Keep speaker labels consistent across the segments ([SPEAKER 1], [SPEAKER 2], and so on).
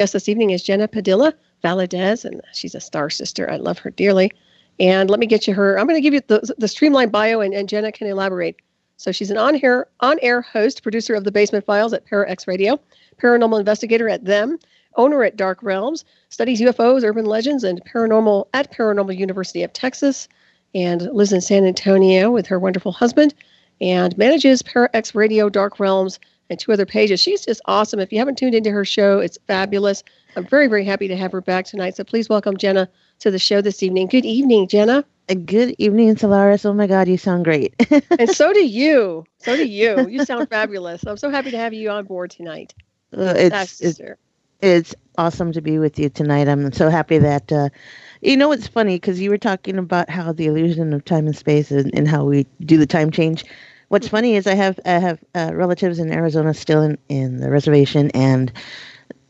[SPEAKER 1] Guest this evening is Genna Padilla Valadez, and she's a star sister. I love her dearly. And let me get you her. I'm going to give you the streamlined bio, and Genna can elaborate. So she's an on-air host, producer of the Basement Files at ParaX Radio, paranormal investigator at Them, owner at Dark Realms, studies UFOs, urban legends, and paranormal at Paranormal University of Texas, and lives in San Antonio with her wonderful husband, and manages ParaX Radio, Dark Realms, and two other pages. She's just awesome. If you haven't tuned into her show, it's fabulous. I'm very, very happy to have her back tonight. So please welcome Genna to the show this evening. Good evening, Genna.
[SPEAKER 2] Good evening, Solaris. Oh my God, you sound great.
[SPEAKER 1] And so do you. So do you. You sound fabulous. I'm so happy to have you on board tonight.
[SPEAKER 2] It's awesome to be with you tonight. I'm so happy that, it's funny because you were talking about how the illusion of time and space and how we do the time change. What's funny is I have relatives in Arizona still in the reservation, and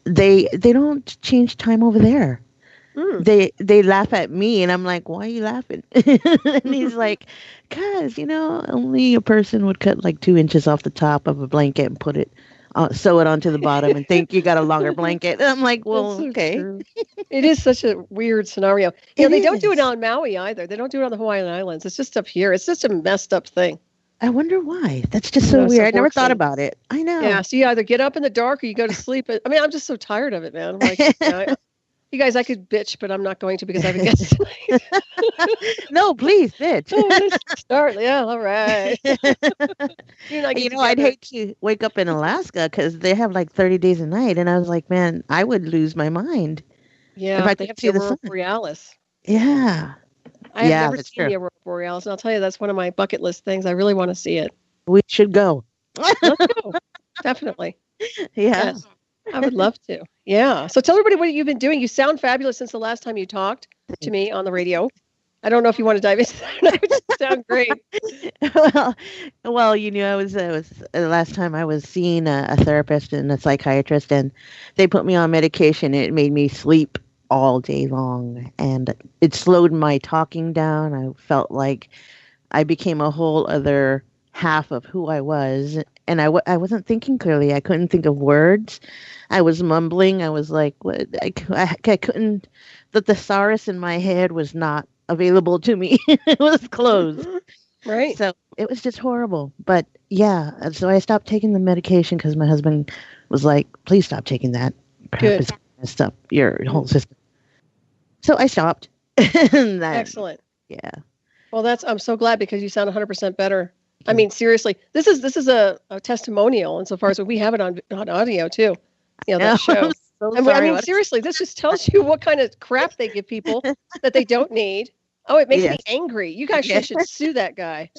[SPEAKER 2] they don't change time over there. They laugh at me, and I'm like, why are you laughing? And he's like, because only a person would cut like 2 inches off the top of a blanket and put it sew it onto the bottom and think you got a longer blanket. And I'm like, well,
[SPEAKER 1] so
[SPEAKER 2] okay.
[SPEAKER 1] True. It is such a weird scenario. They don't do it on Maui either. They don't do it on the Hawaiian Islands. It's just up here. It's just a messed up thing.
[SPEAKER 2] I wonder why. That's just so weird. I never thought about it. I know.
[SPEAKER 1] Yeah. So you either get up in the dark or you go to sleep. I'm just so tired of it, man. I'm like, you guys, I could bitch, but I'm not going to because I have a guest tonight.
[SPEAKER 2] No, please, bitch.
[SPEAKER 1] Let's start. Yeah, all right.
[SPEAKER 2] I'd hate to wake up in Alaska because they have like 30 days a night. And I was like, man, I would lose my mind.
[SPEAKER 1] Yeah, if I could see the Aurora Borealis.
[SPEAKER 2] Yeah.
[SPEAKER 1] I have never seen the Aurora Borealis, and I'll tell you, that's one of my bucket list things. I really want to see it.
[SPEAKER 2] We should go.
[SPEAKER 1] Let's go. Definitely.
[SPEAKER 2] Yeah.
[SPEAKER 1] Yes. I would love to. Yeah. So tell everybody what you've been doing. You sound fabulous since the last time you talked to me on the radio. I don't know if you want to dive into that. You sound great.
[SPEAKER 2] Well, I was the last time I was seeing a therapist and a psychiatrist, and they put me on medication. And it made me sleep all day long, and it slowed my talking down. I felt like I became a whole other half of who I was, and I wasn't thinking clearly. I couldn't think of words. I was mumbling. I was like, what? I couldn't. The thesaurus in my head was not available to me. It was closed.
[SPEAKER 1] Right.
[SPEAKER 2] So it was just horrible. But yeah, so I stopped taking the medication because my husband was like, please stop taking that.
[SPEAKER 1] Good.
[SPEAKER 2] It's messed up your whole system. So I stopped.
[SPEAKER 1] Excellent.
[SPEAKER 2] Yeah.
[SPEAKER 1] Well, I'm so glad because you sound 100% better. I mean, seriously, this is a testimonial insofar as we have it on audio too. That show. Seriously, this just tells you what kind of crap they give people that they don't need. Oh, it makes me angry. You guys should sue that guy.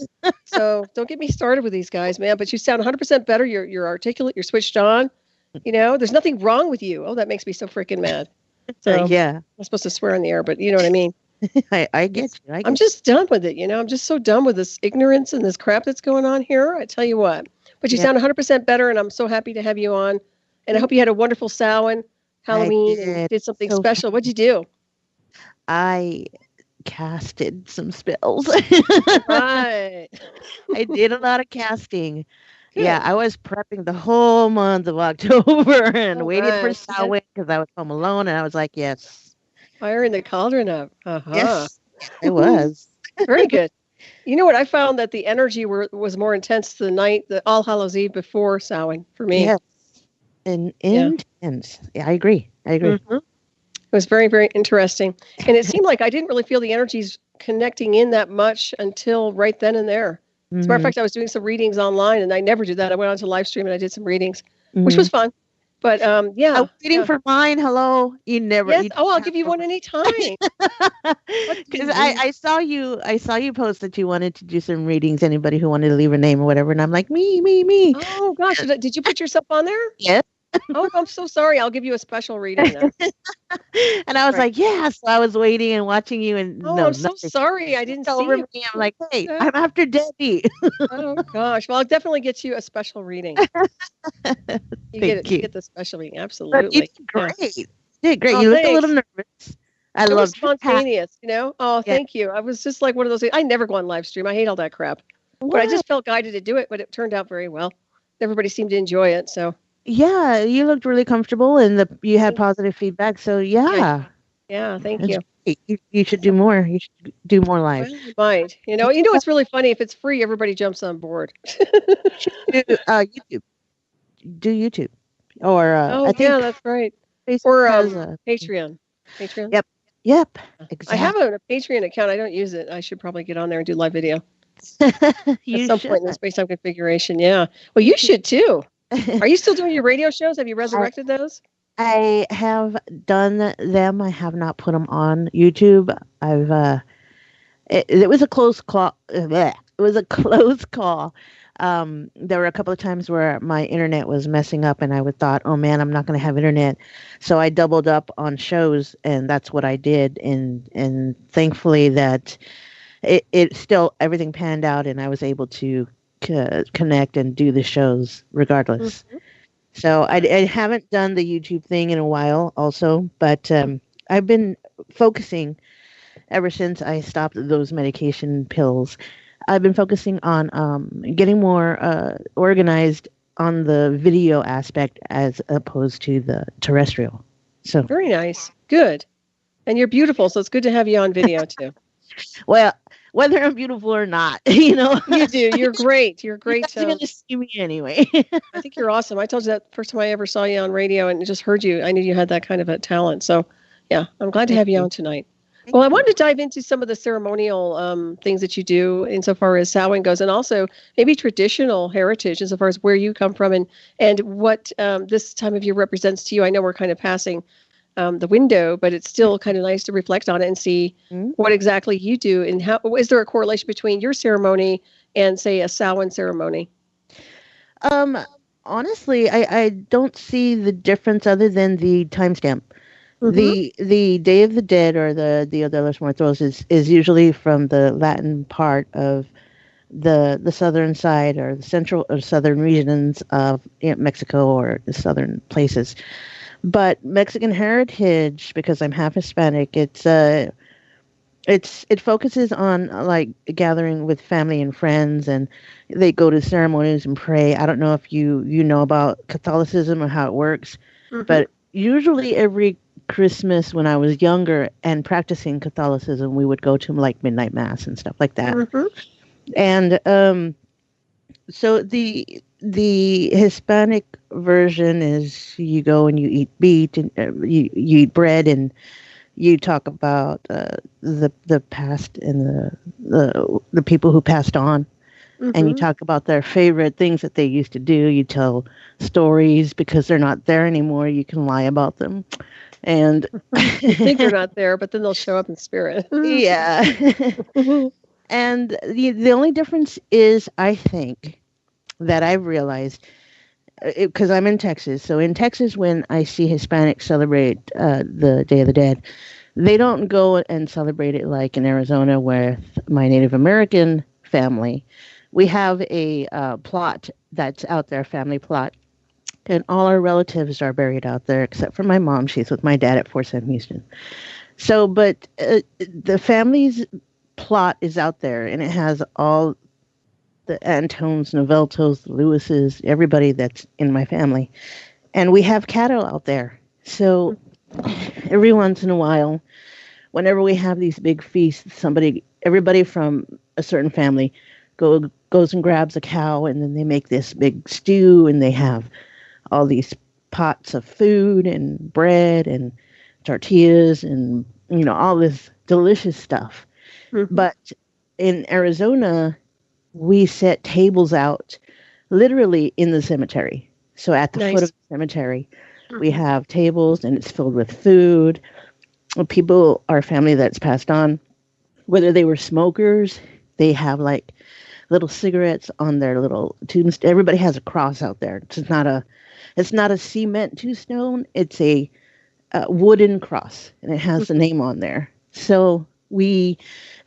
[SPEAKER 1] So don't get me started with these guys, man. But you sound 100% better. You're articulate. You're switched on. There's nothing wrong with you. Oh, that makes me so freaking mad. So
[SPEAKER 2] yeah,
[SPEAKER 1] I'm supposed to swear on the air, but you know what I mean.
[SPEAKER 2] I get you.
[SPEAKER 1] I'm just done with it. I'm just so done with this ignorance and this crap that's going on here. I tell you what. But you sound 100% better, and I'm so happy to have you on. And I hope you had a wonderful Samhain, Halloween, and did something special. What'd you do?
[SPEAKER 2] I casted some spells.
[SPEAKER 1] Right.
[SPEAKER 2] I did a lot of casting. Good. Yeah, I was prepping the whole month of October and waited for Samhain because I was home alone, and I was like, yes.
[SPEAKER 1] Fire in the cauldron up. Uh-huh.
[SPEAKER 2] Yes, it was.
[SPEAKER 1] Very good. You know what? I found that the energy was more intense the night, the All Hallows Eve before Samhain for me.
[SPEAKER 2] Yes. And intense. Yeah, I agree.
[SPEAKER 1] Mm-hmm. It was very, very interesting. And it seemed like I didn't really feel the energies connecting in that much until right then and there. As a matter of fact, I was doing some readings online, and I never do that. I went on to live stream and I did some readings, which was fun. But yeah,
[SPEAKER 2] I was waiting for mine. Hello, you never.
[SPEAKER 1] Yes. I'll give you one anytime.
[SPEAKER 2] Because I saw you post that you wanted to do some readings. Anybody who wanted to leave a name or whatever, and I'm like me.
[SPEAKER 1] Oh gosh, did you put yourself on there?
[SPEAKER 2] Yes.
[SPEAKER 1] Oh, I'm so sorry. I'll give you a special reading then.
[SPEAKER 2] And I was like, yeah. So I was waiting and watching you, and
[SPEAKER 1] I'm so sorry. I didn't see you.
[SPEAKER 2] Me. I'm like, hey, I'm after Debbie.
[SPEAKER 1] Oh gosh. Well, I'll definitely get you a special reading. You get the special reading. Absolutely.
[SPEAKER 2] You did great. You did great. You looked a little nervous. I love
[SPEAKER 1] spontaneous. Oh, thank you. I was just like one of those. I never go on live stream. I hate all that crap. But I just felt guided to do it. But it turned out very well. Everybody seemed to enjoy it. So.
[SPEAKER 2] Yeah, you looked really comfortable, and you had positive feedback. So
[SPEAKER 1] Yeah,
[SPEAKER 2] yeah,
[SPEAKER 1] yeah. Thank
[SPEAKER 2] it's
[SPEAKER 1] you.
[SPEAKER 2] great. You should do
[SPEAKER 1] So,
[SPEAKER 2] more. You should do more live.
[SPEAKER 1] well, we might. It's really funny. If it's free, everybody jumps on board.
[SPEAKER 2] You should do YouTube. Do YouTube, or
[SPEAKER 1] Oh
[SPEAKER 2] I
[SPEAKER 1] yeah,
[SPEAKER 2] think
[SPEAKER 1] that's right.
[SPEAKER 2] Facebook
[SPEAKER 1] Or
[SPEAKER 2] has a.
[SPEAKER 1] Patreon. Patreon.
[SPEAKER 2] Yep, yep,
[SPEAKER 1] I have
[SPEAKER 2] exactly.
[SPEAKER 1] a Patreon account. I don't use it. I should probably get on there and do live video at
[SPEAKER 2] You
[SPEAKER 1] some
[SPEAKER 2] should.
[SPEAKER 1] point in the space time configuration. Yeah. Well, you should too. Are you still doing your radio shows? Have you
[SPEAKER 2] I
[SPEAKER 1] resurrected those?
[SPEAKER 2] I have done them. I have not put them on YouTube. I've it was a close call. It was a close call. There were a couple of times where my internet was messing up, and I would thought, "Oh man, I'm not going to have internet." So I doubled up on shows, and that's what I did. And thankfully that it still everything panned out, and I was able to connect and do the shows regardless.
[SPEAKER 1] Mhm.
[SPEAKER 2] So I haven't done the YouTube thing in a while, also, but I've been focusing ever since I stopped those medication pills. I've been focusing on getting more organized on the video aspect as opposed to the terrestrial. So,
[SPEAKER 1] Very nice. Good. And you're beautiful, so it's good to have you on video too.
[SPEAKER 2] well, whether I'm beautiful or not,
[SPEAKER 1] You do. You're great. You're
[SPEAKER 2] you
[SPEAKER 1] great.
[SPEAKER 2] guys are gonna see me anyway.
[SPEAKER 1] I think you're awesome. I told you that first time I ever saw you on radio and just heard you. I knew you had that kind of a talent. So, yeah, I'm glad to
[SPEAKER 2] Thank
[SPEAKER 1] have you
[SPEAKER 2] you.
[SPEAKER 1] on tonight.
[SPEAKER 2] Thank
[SPEAKER 1] Well, I
[SPEAKER 2] you.
[SPEAKER 1] wanted to dive into some of the ceremonial things that you do insofar as Samhain goes, and also maybe traditional heritage insofar as where you come from and what this time of year represents to you. I know we're kind of passing the window, but it's still kind of nice to reflect on it and see
[SPEAKER 2] Mm.
[SPEAKER 1] what exactly you do and how is there a correlation between your ceremony and say a Samhain ceremony?
[SPEAKER 2] Um, honestly, I don't see the difference other than the timestamp.
[SPEAKER 1] Mm-hmm.
[SPEAKER 2] The Day of the Dead or the Dia de los Muertos is usually from the Latin part of the southern side or the central or southern regions of Mexico or the southern places. But Mexican heritage, because I'm half Hispanic, it focuses on like gathering with family and friends, and they go to ceremonies and pray. I don't know if you know about Catholicism or how it works,
[SPEAKER 1] Mm-hmm.
[SPEAKER 2] but usually every Christmas when I was younger and practicing Catholicism, we would go to like midnight mass and stuff like that.
[SPEAKER 1] Mm-hmm.
[SPEAKER 2] And so the Hispanic version is you go and you eat meat and you eat bread and you talk about the past and the people who passed on, and you
[SPEAKER 1] Mm-hmm.
[SPEAKER 2] talk about their favorite things that they used to do. You tell stories because they're not there anymore. You can lie about them, and
[SPEAKER 1] You think they're not there, but then they'll show up in spirit.
[SPEAKER 2] yeah.
[SPEAKER 1] Mm-hmm.
[SPEAKER 2] And the only difference is, I think, that I've realized, because I'm in Texas. So in Texas, when I see Hispanics celebrate the Day of the Dead, they don't go and celebrate it like in Arizona with my Native American family. We have a plot that's out there, family plot, and all our relatives are buried out there except for my mom. She's with my dad at Fort Sam Houston. So, but the family's plot is out there, and it has all the Antones, Noveltos, the Lewises, everybody that's in my family. And we have cattle out there. So every once in a while, whenever we have these big feasts, everybody from a certain family goes and grabs a cow, and then they make this big stew, and they have all these pots of food and bread and tortillas and all this delicious stuff.
[SPEAKER 1] Mm-hmm.
[SPEAKER 2] But in Arizona, we set tables out literally in the cemetery. So at the foot of
[SPEAKER 1] Nice.
[SPEAKER 2] the cemetery, we
[SPEAKER 1] Mm-hmm.
[SPEAKER 2] have tables and it's filled with food. People, our family that's passed on, whether they were smokers, they have like little cigarettes on their little tombstone. Everybody has a cross out there. It's not a cement tombstone. It's a wooden cross, and it has the name on there. So we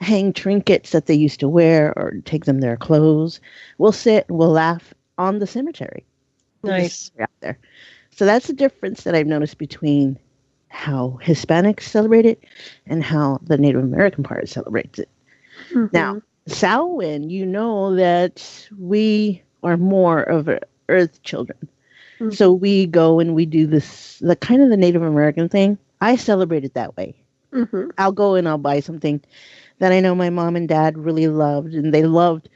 [SPEAKER 2] hang trinkets that they used to wear or take them their clothes. We'll sit and we'll laugh on the cemetery.
[SPEAKER 1] Nice.
[SPEAKER 2] Out there. So that's the difference that I've noticed between how Hispanics celebrate it and how the Native American part celebrates it. Now,
[SPEAKER 1] Mm-hmm.
[SPEAKER 2] Samhain, you know that we are more of earth children. So we go and we do this, the kind of the Native American thing. I celebrate it that way.
[SPEAKER 1] Mm-hmm.
[SPEAKER 2] I'll go and I'll buy something that I know my mom and dad really loved, and they loved.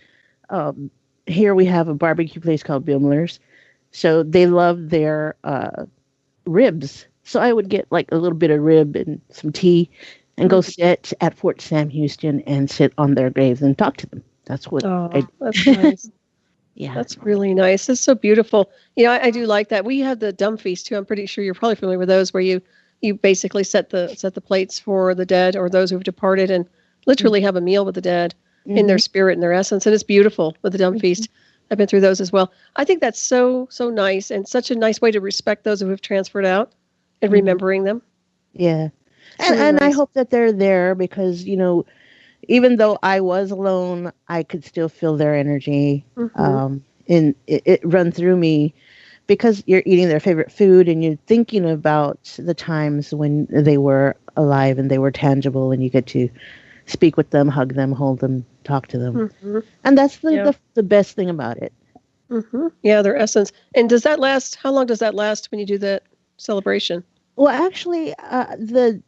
[SPEAKER 2] Here we have a barbecue place called Bimler's, so they loved their ribs. So I would get like a little bit of rib and some tea, and go sit at Fort Sam Houston and sit on their graves and talk to them. That's what.
[SPEAKER 1] That's nice.
[SPEAKER 2] Yeah,
[SPEAKER 1] that's really nice. It's so beautiful. I do like that. We have the dumb feast too. I'm pretty sure you're probably familiar with those, where you basically set the plates for the dead or those who've departed, and literally have a meal with the dead in their spirit and their essence. And it's beautiful with the dumb feast. I've been through those as well. I think that's so nice, and such a nice way to respect those who have transferred out and remembering them.
[SPEAKER 2] Yeah. And nice. I hope that they're there because, even though I was alone, I could still feel their energy. And it run through me because you're eating their favorite food and you're thinking about the times when they were alive and they were tangible and you get to speak with them, hug them, hold them, talk to them. And that's the best thing about it.
[SPEAKER 1] Yeah, their essence. And does that last? How long does that last when you do that celebration?
[SPEAKER 2] Well, actually, the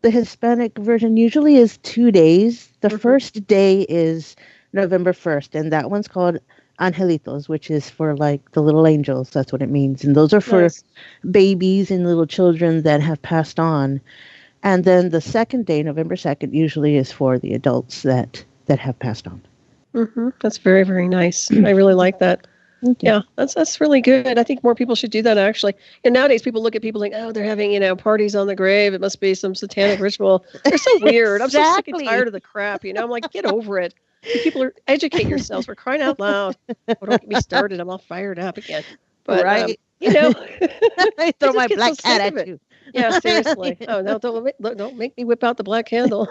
[SPEAKER 2] Hispanic version usually is 2 days. The first day is November 1st, and that one's called Angelitos, which is for like the little angels. That's what it means. And those are for babies and little children that have passed on. And then the second day, November 2nd, usually is for the adults that have passed on.
[SPEAKER 1] That's very, very nice. I really like that. Yeah, that's really good. I think more people should do that, actually. And nowadays, people look at people like, oh, they're having, parties on the grave. It must be some satanic ritual. They're so weird. I'm so sick and tired of the crap, I'm like, get over it. People educate yourselves. We're crying out loud. Well, don't get me started. I'm all fired up again. But,
[SPEAKER 2] right.
[SPEAKER 1] I
[SPEAKER 2] throw my black cat at you.
[SPEAKER 1] Yeah, seriously. Oh, no, don't make me whip out the black candle.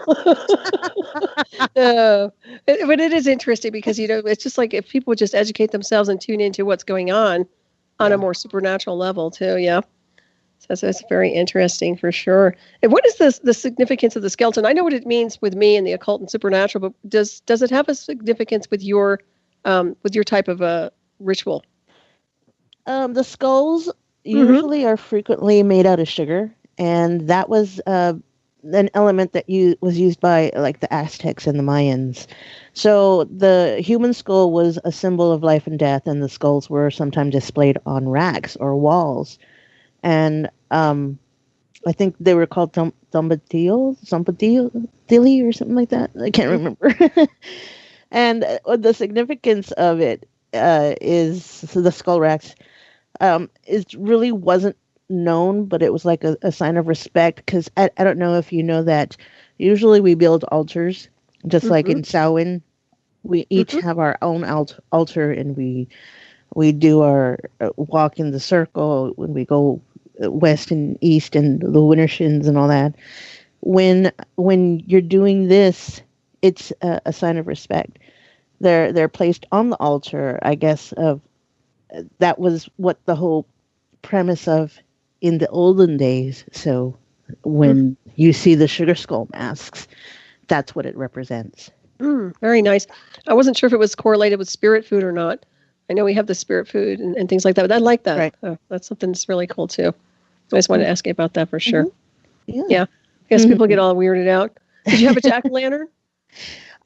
[SPEAKER 1] But it is interesting because, it's just like if people would just educate themselves and tune into what's going on a more supernatural level too. Yeah. So it's very interesting for sure. And what is the significance of the skeleton? I know what it means with me and the occult and supernatural, but does it have a significance with your type of ritual?
[SPEAKER 2] The skulls usually are frequently made out of sugar, and that was an element that was used by like the Aztecs and the Mayans. So the human skull was a symbol of life and death, and the skulls were sometimes displayed on racks or walls. And I think they were called Zampatilli or something like that. I can't remember. And the significance of it is the skull racks. It really wasn't known, but it was like a sign of respect because I don't know if you know that usually we build altars just like in Samhain. We each have our own altar, and we do our walk in the circle when we go west and east and the Wintershins and all that. When you're doing this, it's a sign of respect. They're placed on the altar, I guess. That was what the whole premise of in the olden days. So when you see the sugar skull masks, that's what it represents.
[SPEAKER 1] Very nice. I wasn't sure if it was correlated with spirit food or not. I know we have the spirit food and things like that, but I like that.
[SPEAKER 2] Right.
[SPEAKER 1] Oh, that's something that's really cool too. I just wanted to ask you about that for sure. Yeah. I guess people get all weirded out. Did you have a jack-o'-lantern?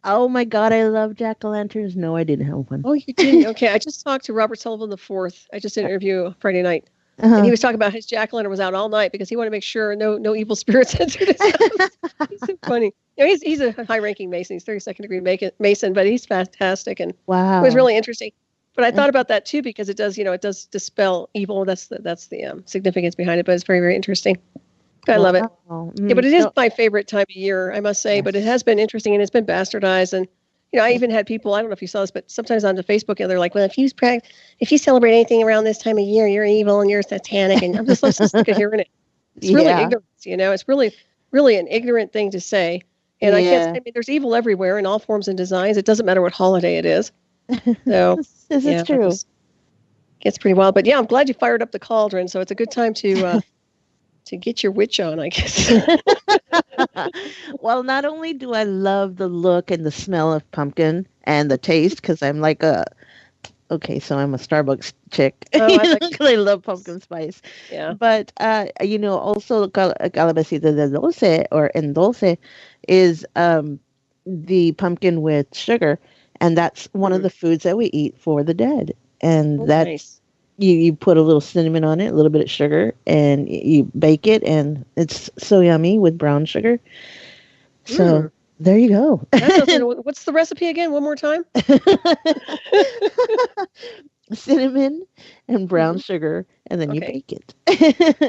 [SPEAKER 2] Oh my God, I love jack-o'-lanterns. No, I didn't have one.
[SPEAKER 1] Oh, you didn't? Okay, I just talked to Robert Sullivan IV. I just did an interview Friday night. And he was talking about his jack-o'-lantern was out all night because he wanted to make sure no evil spirits entered his house. He's so funny. He's a high-ranking Mason. He's 32nd degree Mason, but he's fantastic. And it was really interesting. But I thought about that too because it does dispel evil. That's the significance behind it. But it's very, very interesting. I love it. Yeah, but it is my favorite time of year, I must say. Yes. But it has been interesting and it's been bastardized. And I even had people. I don't know if you saw this, but sometimes on the Facebook, they're like, "Well, if you celebrate anything around this time of year, you're evil and you're satanic." And I'm just so sick of hearing it. It's really ignorant. It's really, really an ignorant thing to say. And I guess there's evil everywhere in all forms and designs. It doesn't matter what holiday it is. So
[SPEAKER 2] this is true.
[SPEAKER 1] Gets pretty wild. But yeah, I'm glad you fired up the cauldron. So it's a good time to get your witch on, I guess.
[SPEAKER 2] Well, not only do I love the look and the smell of pumpkin and the taste, because I'm like okay, so I'm a Starbucks chick.
[SPEAKER 1] Oh, I like
[SPEAKER 2] Because I love pumpkin spice.
[SPEAKER 1] yeah.
[SPEAKER 2] But also calabacita de dulce or en dulce is the pumpkin with sugar, and that's one of
[SPEAKER 1] Mm.
[SPEAKER 2] the foods that we eat for the dead. And
[SPEAKER 1] Oh,
[SPEAKER 2] that's
[SPEAKER 1] nice.
[SPEAKER 2] you put a little cinnamon on it, a little bit of sugar, and you bake it, and it's so yummy with brown sugar. So
[SPEAKER 1] Mm.
[SPEAKER 2] there you go.
[SPEAKER 1] That sounds good. What's the recipe again? One more time?
[SPEAKER 2] Cinnamon and brown
[SPEAKER 1] Hmm.
[SPEAKER 2] sugar, and then you
[SPEAKER 1] Okay.
[SPEAKER 2] bake it.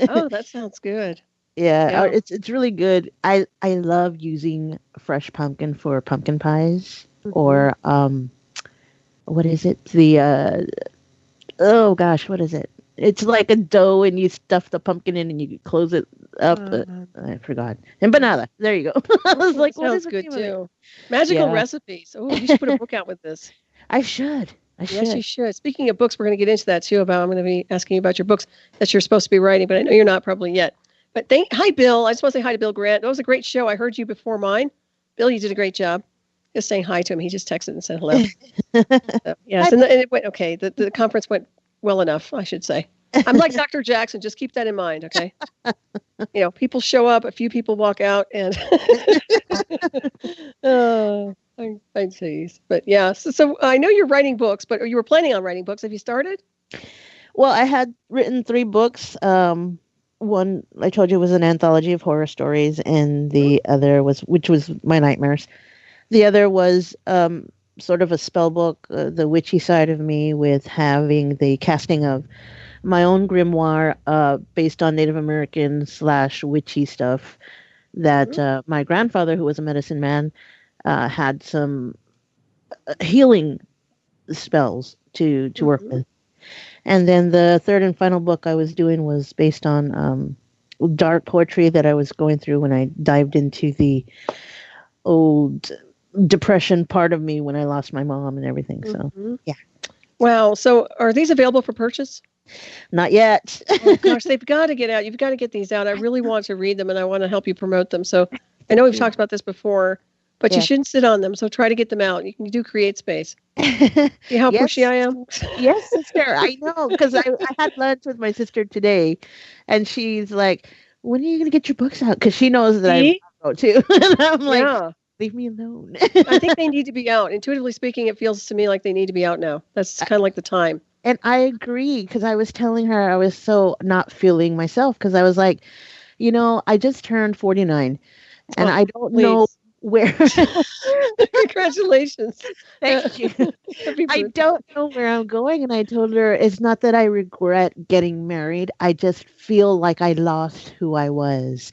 [SPEAKER 1] Oh, that sounds good.
[SPEAKER 2] Yeah,
[SPEAKER 1] Yeah.
[SPEAKER 2] it's really good. I love using fresh pumpkin for pumpkin pies
[SPEAKER 1] Hmm.
[SPEAKER 2] or what is it? The oh gosh, what is it? It's like a dough and you stuff the pumpkin in and you close it up.
[SPEAKER 1] Uh,
[SPEAKER 2] I forgot. Empanada. There you go. I was
[SPEAKER 1] that
[SPEAKER 2] like, what is
[SPEAKER 1] sounds
[SPEAKER 2] the
[SPEAKER 1] good
[SPEAKER 2] name of it?
[SPEAKER 1] too. Magical
[SPEAKER 2] Yeah,
[SPEAKER 1] recipes. Oh, you should put a book out with this.
[SPEAKER 2] I should. I
[SPEAKER 1] Yes, you
[SPEAKER 2] should.
[SPEAKER 1] should. Speaking of books, we're going to get into that too. I'm going to be asking you about your books that you're supposed to be writing, but I know you're not probably yet. But hi, Bill. I just want to say hi to Bill Grant. That was a great show. I heard you before mine. Bill, you did a great job. Just saying hi to him. He just texted and said hello. So, yes,
[SPEAKER 2] Hi,
[SPEAKER 1] and it went okay. The conference went well enough, I should say. I'm like Dr. Jackson. Just keep that in mind, okay? People show up, a few people walk out, and oh, I tease. But yeah, so I know you're writing books, but you were planning on writing books. Have you started?
[SPEAKER 2] well, I had written 3 books. One I told you was an anthology of horror stories, and
[SPEAKER 1] Mhm.
[SPEAKER 2] the other which was my nightmares. The other was sort of a spell book, the witchy side of me, with having the casting of my own grimoire based on Native American / witchy stuff that
[SPEAKER 1] Mhm.
[SPEAKER 2] my grandfather, who was a medicine man, had some healing spells to work
[SPEAKER 1] Mhm.
[SPEAKER 2] with. And then the third and final book I was doing was based on dark poetry that I was going through when I dived into the old depression part of me when I lost my mom and everything. So,
[SPEAKER 1] Mhm.
[SPEAKER 2] yeah,
[SPEAKER 1] Wow. So are these available for purchase?
[SPEAKER 2] not yet.
[SPEAKER 1] Oh gosh, they've got to get out. You've got to get these out. I really want to read them and I want to help you promote them. So I know
[SPEAKER 2] Thank
[SPEAKER 1] we've
[SPEAKER 2] you.
[SPEAKER 1] talked about this before, but you
[SPEAKER 2] Yeah.
[SPEAKER 1] shouldn't sit on them. So try to get them out. You can do Create Space. See how pushy
[SPEAKER 2] Yes,
[SPEAKER 1] I am?
[SPEAKER 2] yes, sister. I know because I had lunch with my sister today, and she's like, "When are you gonna get your books out?" Because she knows that I
[SPEAKER 1] See?
[SPEAKER 2] wrote too, and I'm like,
[SPEAKER 1] Yeah.
[SPEAKER 2] "Leave me alone."
[SPEAKER 1] I think they need to be out. Intuitively speaking, it feels to me like they need to be out now. That's kind of like the time.
[SPEAKER 2] And I agree because I was telling her I was so not feeling myself because I was like, I just turned 49 and
[SPEAKER 1] Oh,
[SPEAKER 2] I don't know
[SPEAKER 1] please.
[SPEAKER 2] where.
[SPEAKER 1] Congratulations.
[SPEAKER 2] Thank you.
[SPEAKER 1] Happy
[SPEAKER 2] I
[SPEAKER 1] birthday.
[SPEAKER 2] don't know where I'm going. And I told her it's not that I regret getting married. I just feel like I lost who I was.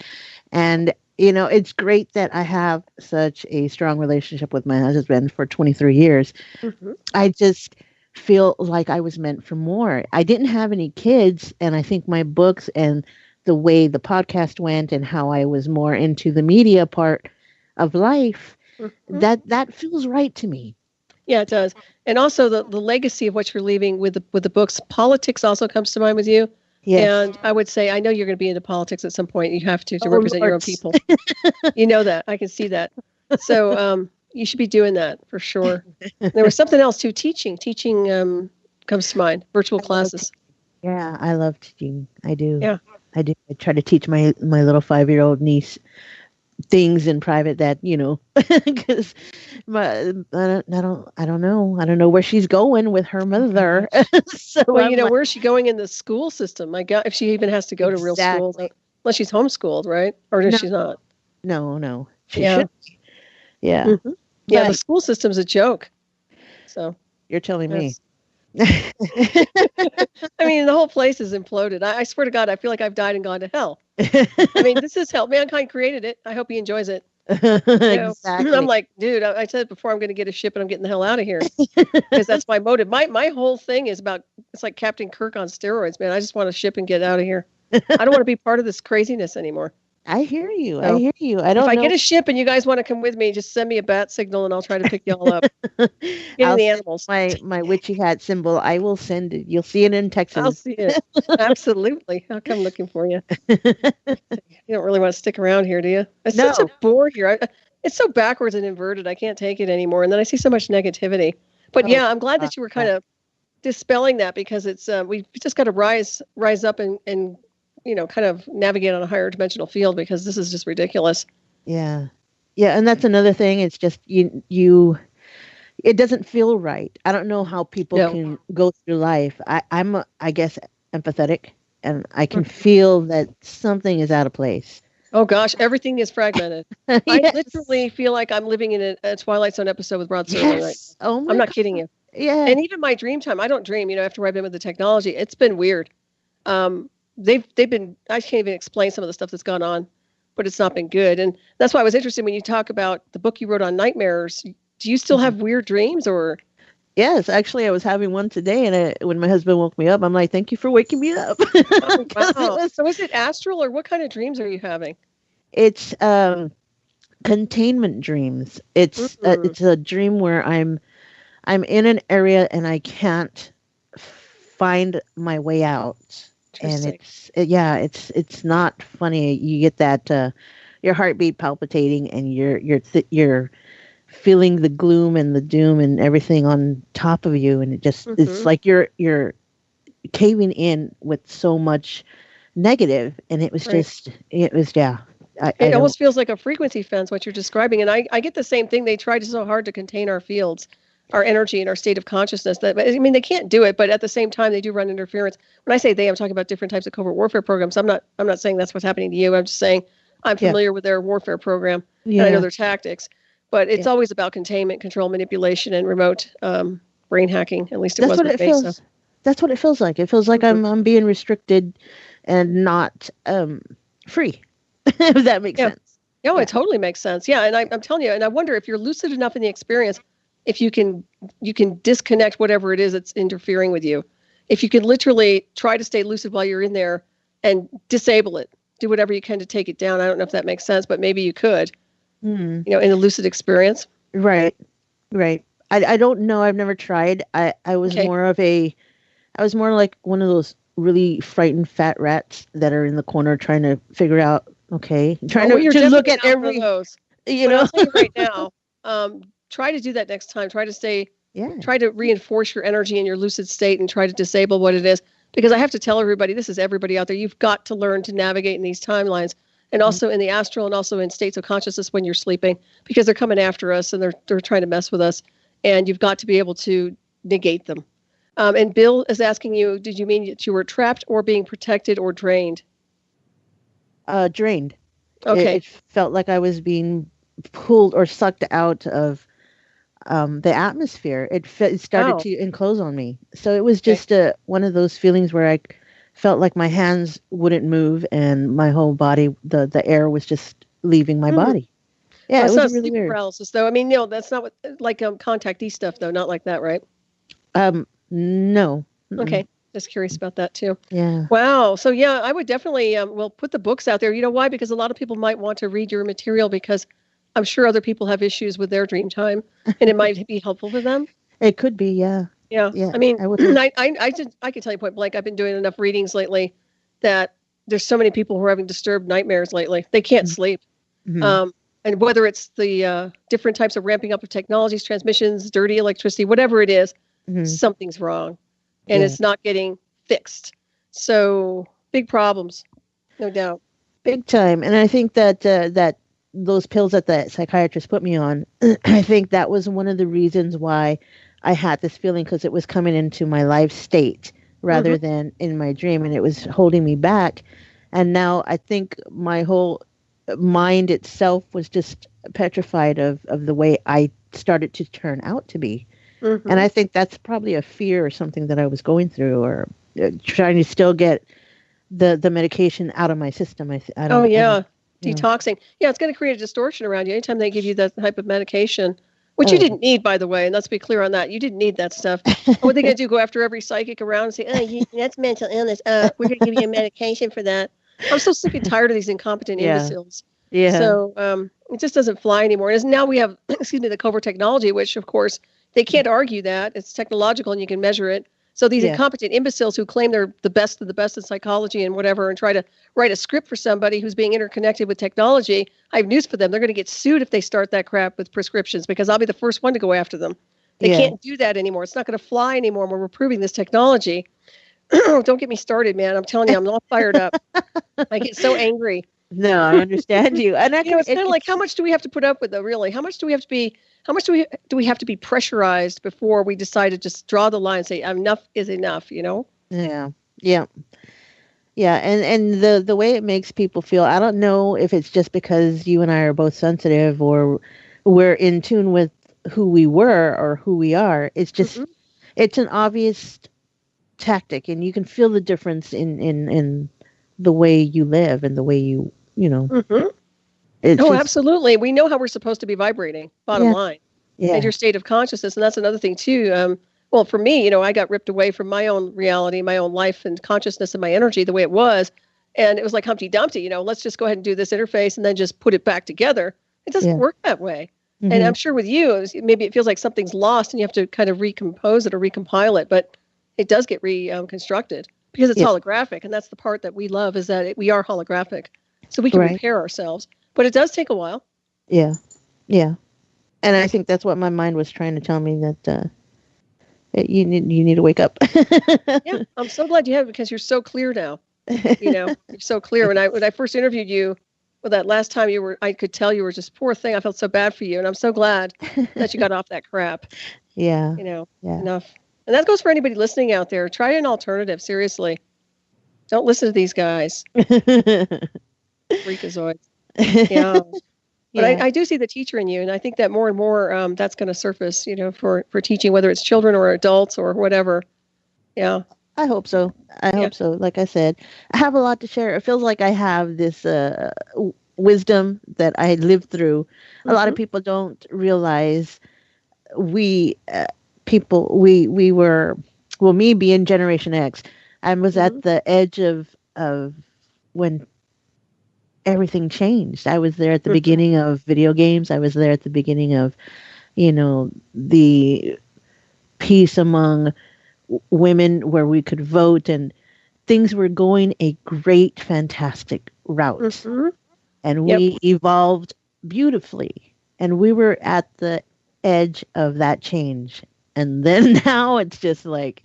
[SPEAKER 2] And, it's great that I have such a strong relationship with my husband for 23 years.
[SPEAKER 1] Hmm.
[SPEAKER 2] I just feel like I was meant for more. I didn't have any kids. And I think my books and the way the podcast went and how I was more into the media part of life,
[SPEAKER 1] Hmm.
[SPEAKER 2] that feels right to me.
[SPEAKER 1] Yeah, it does. And also the legacy of what you're leaving with the books. Politics also comes to mind with you.
[SPEAKER 2] Yes.
[SPEAKER 1] And I would say I know you're going to be into politics at some point. You have to
[SPEAKER 2] Oh
[SPEAKER 1] represent your
[SPEAKER 2] Lord.
[SPEAKER 1] own people. You know that. I can see that. So you should be doing that for sure. There was something else too. Teaching. Teaching comes to mind. Virtual
[SPEAKER 2] I love
[SPEAKER 1] classes.
[SPEAKER 2] Yeah, I love teaching. I do.
[SPEAKER 1] Yeah.
[SPEAKER 2] I do. I try to teach my little 5-year-old niece things in private that, because I don't know. I don't know where she's going with her
[SPEAKER 1] Oh
[SPEAKER 2] mother.
[SPEAKER 1] gosh.
[SPEAKER 2] So
[SPEAKER 1] Well,
[SPEAKER 2] I'm like,
[SPEAKER 1] where's she going in the school system? My God, if she even has to go to real schools,
[SPEAKER 2] exactly.
[SPEAKER 1] unless she's homeschooled, right? Or if
[SPEAKER 2] No,
[SPEAKER 1] she's not.
[SPEAKER 2] no. She
[SPEAKER 1] Yeah.
[SPEAKER 2] should. Yeah.
[SPEAKER 1] Hmm. Yeah, the
[SPEAKER 2] But
[SPEAKER 1] school system's a joke. So
[SPEAKER 2] you're telling me.
[SPEAKER 1] that's. I mean, the whole place is imploded. I swear to God, I feel like I've died and gone to hell. I mean, this is hell. Mankind created it. I hope he enjoys it. I'm
[SPEAKER 2] Exactly.
[SPEAKER 1] like, dude, I said before I'm going to get a ship and I'm getting the hell out of here because that's my motive. My whole thing is about it's like Captain Kirk on steroids, man. I just want a ship and get out of here. I don't want to be part of this craziness anymore.
[SPEAKER 2] I hear you. I
[SPEAKER 1] So
[SPEAKER 2] hear you. I
[SPEAKER 1] if
[SPEAKER 2] don't
[SPEAKER 1] I
[SPEAKER 2] know.
[SPEAKER 1] get a ship and you guys want to come with me, just send me a bat signal and I'll try to pick y'all up. Getting
[SPEAKER 2] I'll
[SPEAKER 1] the
[SPEAKER 2] send
[SPEAKER 1] animals.
[SPEAKER 2] my witchy hat symbol. I will send it. You'll see it in
[SPEAKER 1] I'll
[SPEAKER 2] Texas.
[SPEAKER 1] see it. Absolutely. I'll come looking for you. You don't really want to stick around here, do you? It's such a
[SPEAKER 2] No.
[SPEAKER 1] bore here. It's so backwards and inverted. I can't take it anymore. And then I see so much negativity. But
[SPEAKER 2] Oh,
[SPEAKER 1] yeah, I'm glad
[SPEAKER 2] uh,
[SPEAKER 1] that you were kind
[SPEAKER 2] uh,
[SPEAKER 1] of dispelling that because it's we've just got to rise up and kind of navigate on a higher dimensional field because this is just ridiculous.
[SPEAKER 2] Yeah. Yeah, and that's another thing. It's just you it doesn't feel right. I don't know how people can go through life. I'm I guess empathetic, and I can feel that something is out of place.
[SPEAKER 1] Oh gosh, everything is fragmented. Yes. I literally feel like I'm living in a Twilight Zone episode with Rod Serling right now.
[SPEAKER 2] Oh my
[SPEAKER 1] I'm not kidding you.
[SPEAKER 2] Yeah.
[SPEAKER 1] And even my dream time, I don't dream, after I've been with the technology, it's been weird. They've been, I can't even explain some of the stuff that's gone on, but it's not been good. And that's why I was interested when you talk about the book you wrote on nightmares. Do you still have weird dreams or?
[SPEAKER 2] Yes, actually, I was having one today, and when my husband woke me up, I'm like, "Thank you for waking me up."
[SPEAKER 1] Oh, wow. So is it astral, or what kind of dreams are you having?
[SPEAKER 2] It's containment dreams. It's a dream where I'm in an area and I can't find my way out, and it's not funny. You get that your heartbeat palpitating, and you're feeling the gloom and the doom and everything on top of you, and it just it's like you're caving in with so much negative, and it was it
[SPEAKER 1] almost feels like a frequency fence what you're describing, and I get the same thing. They tried so hard to contain our fields, our energy, and our state of consciousness that they can't do it, but at the same time they do run interference. When I say they, I'm talking about different types of covert warfare programs. I'm not saying that's what's happening to you. I'm just saying I'm familiar with their warfare program, and I know their tactics. But it's always about containment, control, manipulation, and remote brain hacking. At least
[SPEAKER 2] that's what it feels. So. That's what it feels like. It feels like I'm being restricted and not free. If that makes sense.
[SPEAKER 1] No, it totally makes sense. Yeah, and I'm telling you, and I wonder if you're lucid enough in the experience, if you can disconnect whatever it is that's interfering with you. If you can literally try to stay lucid while you're in there and disable it, do whatever you can to take it down. I don't know if that makes sense, but maybe you could. In a lucid experience.
[SPEAKER 2] Right. I don't know. I've never tried. I was more like one of those really frightened fat rats that are in the corner trying to figure out, trying to look at every,
[SPEAKER 1] I'll tell you right now, try to do that next time. Try to reinforce your energy in your lucid state and try to disable what it is. Because I have to tell everybody, this is everybody out there, you've got to learn to navigate in these timelines. And also in the astral and also in states of consciousness when you're sleeping, because they're coming after us and they're trying to mess with us. And you've got to be able to negate them. And Bill is asking you, did you mean that you were trapped or being protected or drained?
[SPEAKER 2] Drained.
[SPEAKER 1] Okay.
[SPEAKER 2] It felt like I was being pulled or sucked out of the atmosphere. It started to enclose on me. So it was just one of those feelings where I felt like my hands wouldn't move and my whole body, the air was just leaving my body. Yeah, it was really weird.
[SPEAKER 1] Paralysis, though. I mean, that's not what contactee stuff, though. Not like that, right?
[SPEAKER 2] No.
[SPEAKER 1] Okay, just curious about that too.
[SPEAKER 2] Yeah.
[SPEAKER 1] Wow. So I would definitely put the books out there. You know why? Because a lot of people might want to read your material because I'm sure other people have issues with their dream time, and it might be helpful for them.
[SPEAKER 2] It could be, yeah.
[SPEAKER 1] Yeah. I mean, I can tell you point blank, I've been doing enough readings lately that there's so many people who are having disturbed nightmares lately. They can't sleep. Mm-hmm. And whether it's the different types of ramping up of technologies, transmissions, dirty electricity, whatever it is, something's wrong. And it's not getting fixed. So big problems, no doubt.
[SPEAKER 2] Big time. And I think that that those pills that the psychiatrist put me on, I think that was one of the reasons why I had this feeling, because it was coming into my life state rather than in my dream, and it was holding me back. And now I think my whole mind itself was just petrified of the way I started to turn out to be. And I think that's probably a fear or something that I was going through, or trying to still get the medication out of my system.
[SPEAKER 1] Detoxing. Yeah, it's going to create a distortion around you anytime they give you that type of medication. Which you didn't need, by the way, and let's be clear on that. You didn't need that stuff. What are they going to do? Go after every psychic around and say, that's mental illness. We're going to give you a medication for that. I'm so sick and tired of these incompetent imbeciles. Yeah. So it just doesn't fly anymore. And now we have, the covert technology, which, of course, they can't argue that. It's technological and you can measure it. So these incompetent imbeciles who claim they're the best of the best in psychology and whatever, and try to write a script for somebody who's being interconnected with technology, I have news for them. They're going to get sued if they start that crap with prescriptions, because I'll be the first one to go after them. They can't do that anymore. It's not going to fly anymore when we're proving this technology. Don't get me started, man. I'm telling you, I'm all fired up. I get so angry.
[SPEAKER 2] No, I understand you. And
[SPEAKER 1] it's kind of like, how much do we have to put up with, though, really? How much do we have to be pressurized before we decide to just draw the line and say enough is enough,
[SPEAKER 2] Yeah. Yeah. Yeah, and the way it makes people feel, I don't know if it's just because you and I are both sensitive or we're in tune with who we were or who we are. It's just it's an obvious tactic, and you can feel the difference in the way you live and the way you
[SPEAKER 1] absolutely. We know how we're supposed to be vibrating, bottom line.
[SPEAKER 2] Yeah.
[SPEAKER 1] And your state of consciousness, and that's another thing too. Well, for me, I got ripped away from my own reality, my own life and consciousness and my energy the way it was. And it was like Humpty Dumpty, let's just go ahead and do this interface and then just put it back together. It doesn't work that way. Mm-hmm. And I'm sure with you, maybe it feels like something's lost and you have to kind of recompose it or recompile it, but it does get reconstructed because it's holographic. And that's the part that we love, is that we are holographic. So we can repair ourselves. But it does take a while.
[SPEAKER 2] Yeah. Yeah. And I think that's what my mind was trying to tell me, that you need to wake up.
[SPEAKER 1] Yeah, I'm so glad you have, because you're so clear now. You're so clear. When I first interviewed you, well, that last time I could tell you were just, poor thing. I felt so bad for you, and I'm so glad that you got off that crap.
[SPEAKER 2] Yeah.
[SPEAKER 1] Enough. And that goes for anybody listening out there. Try an alternative. Seriously, don't listen to these guys. Freakazoids. Yeah. But I do see the teacher in you, and I think that more and more that's going to surface, for teaching, whether it's children or adults or whatever. Yeah.
[SPEAKER 2] I hope so. I hope so. Like I said, I have a lot to share. It feels like I have this wisdom that I lived through. A lot of people don't realize we were, well, me being Generation X, I was at the edge of when everything changed. I was there at the beginning of video games. I was there at the beginning of, the peace among women where we could vote, and things were going a great, fantastic route. And we evolved beautifully. And we were at the edge of that change. And then now it's just like...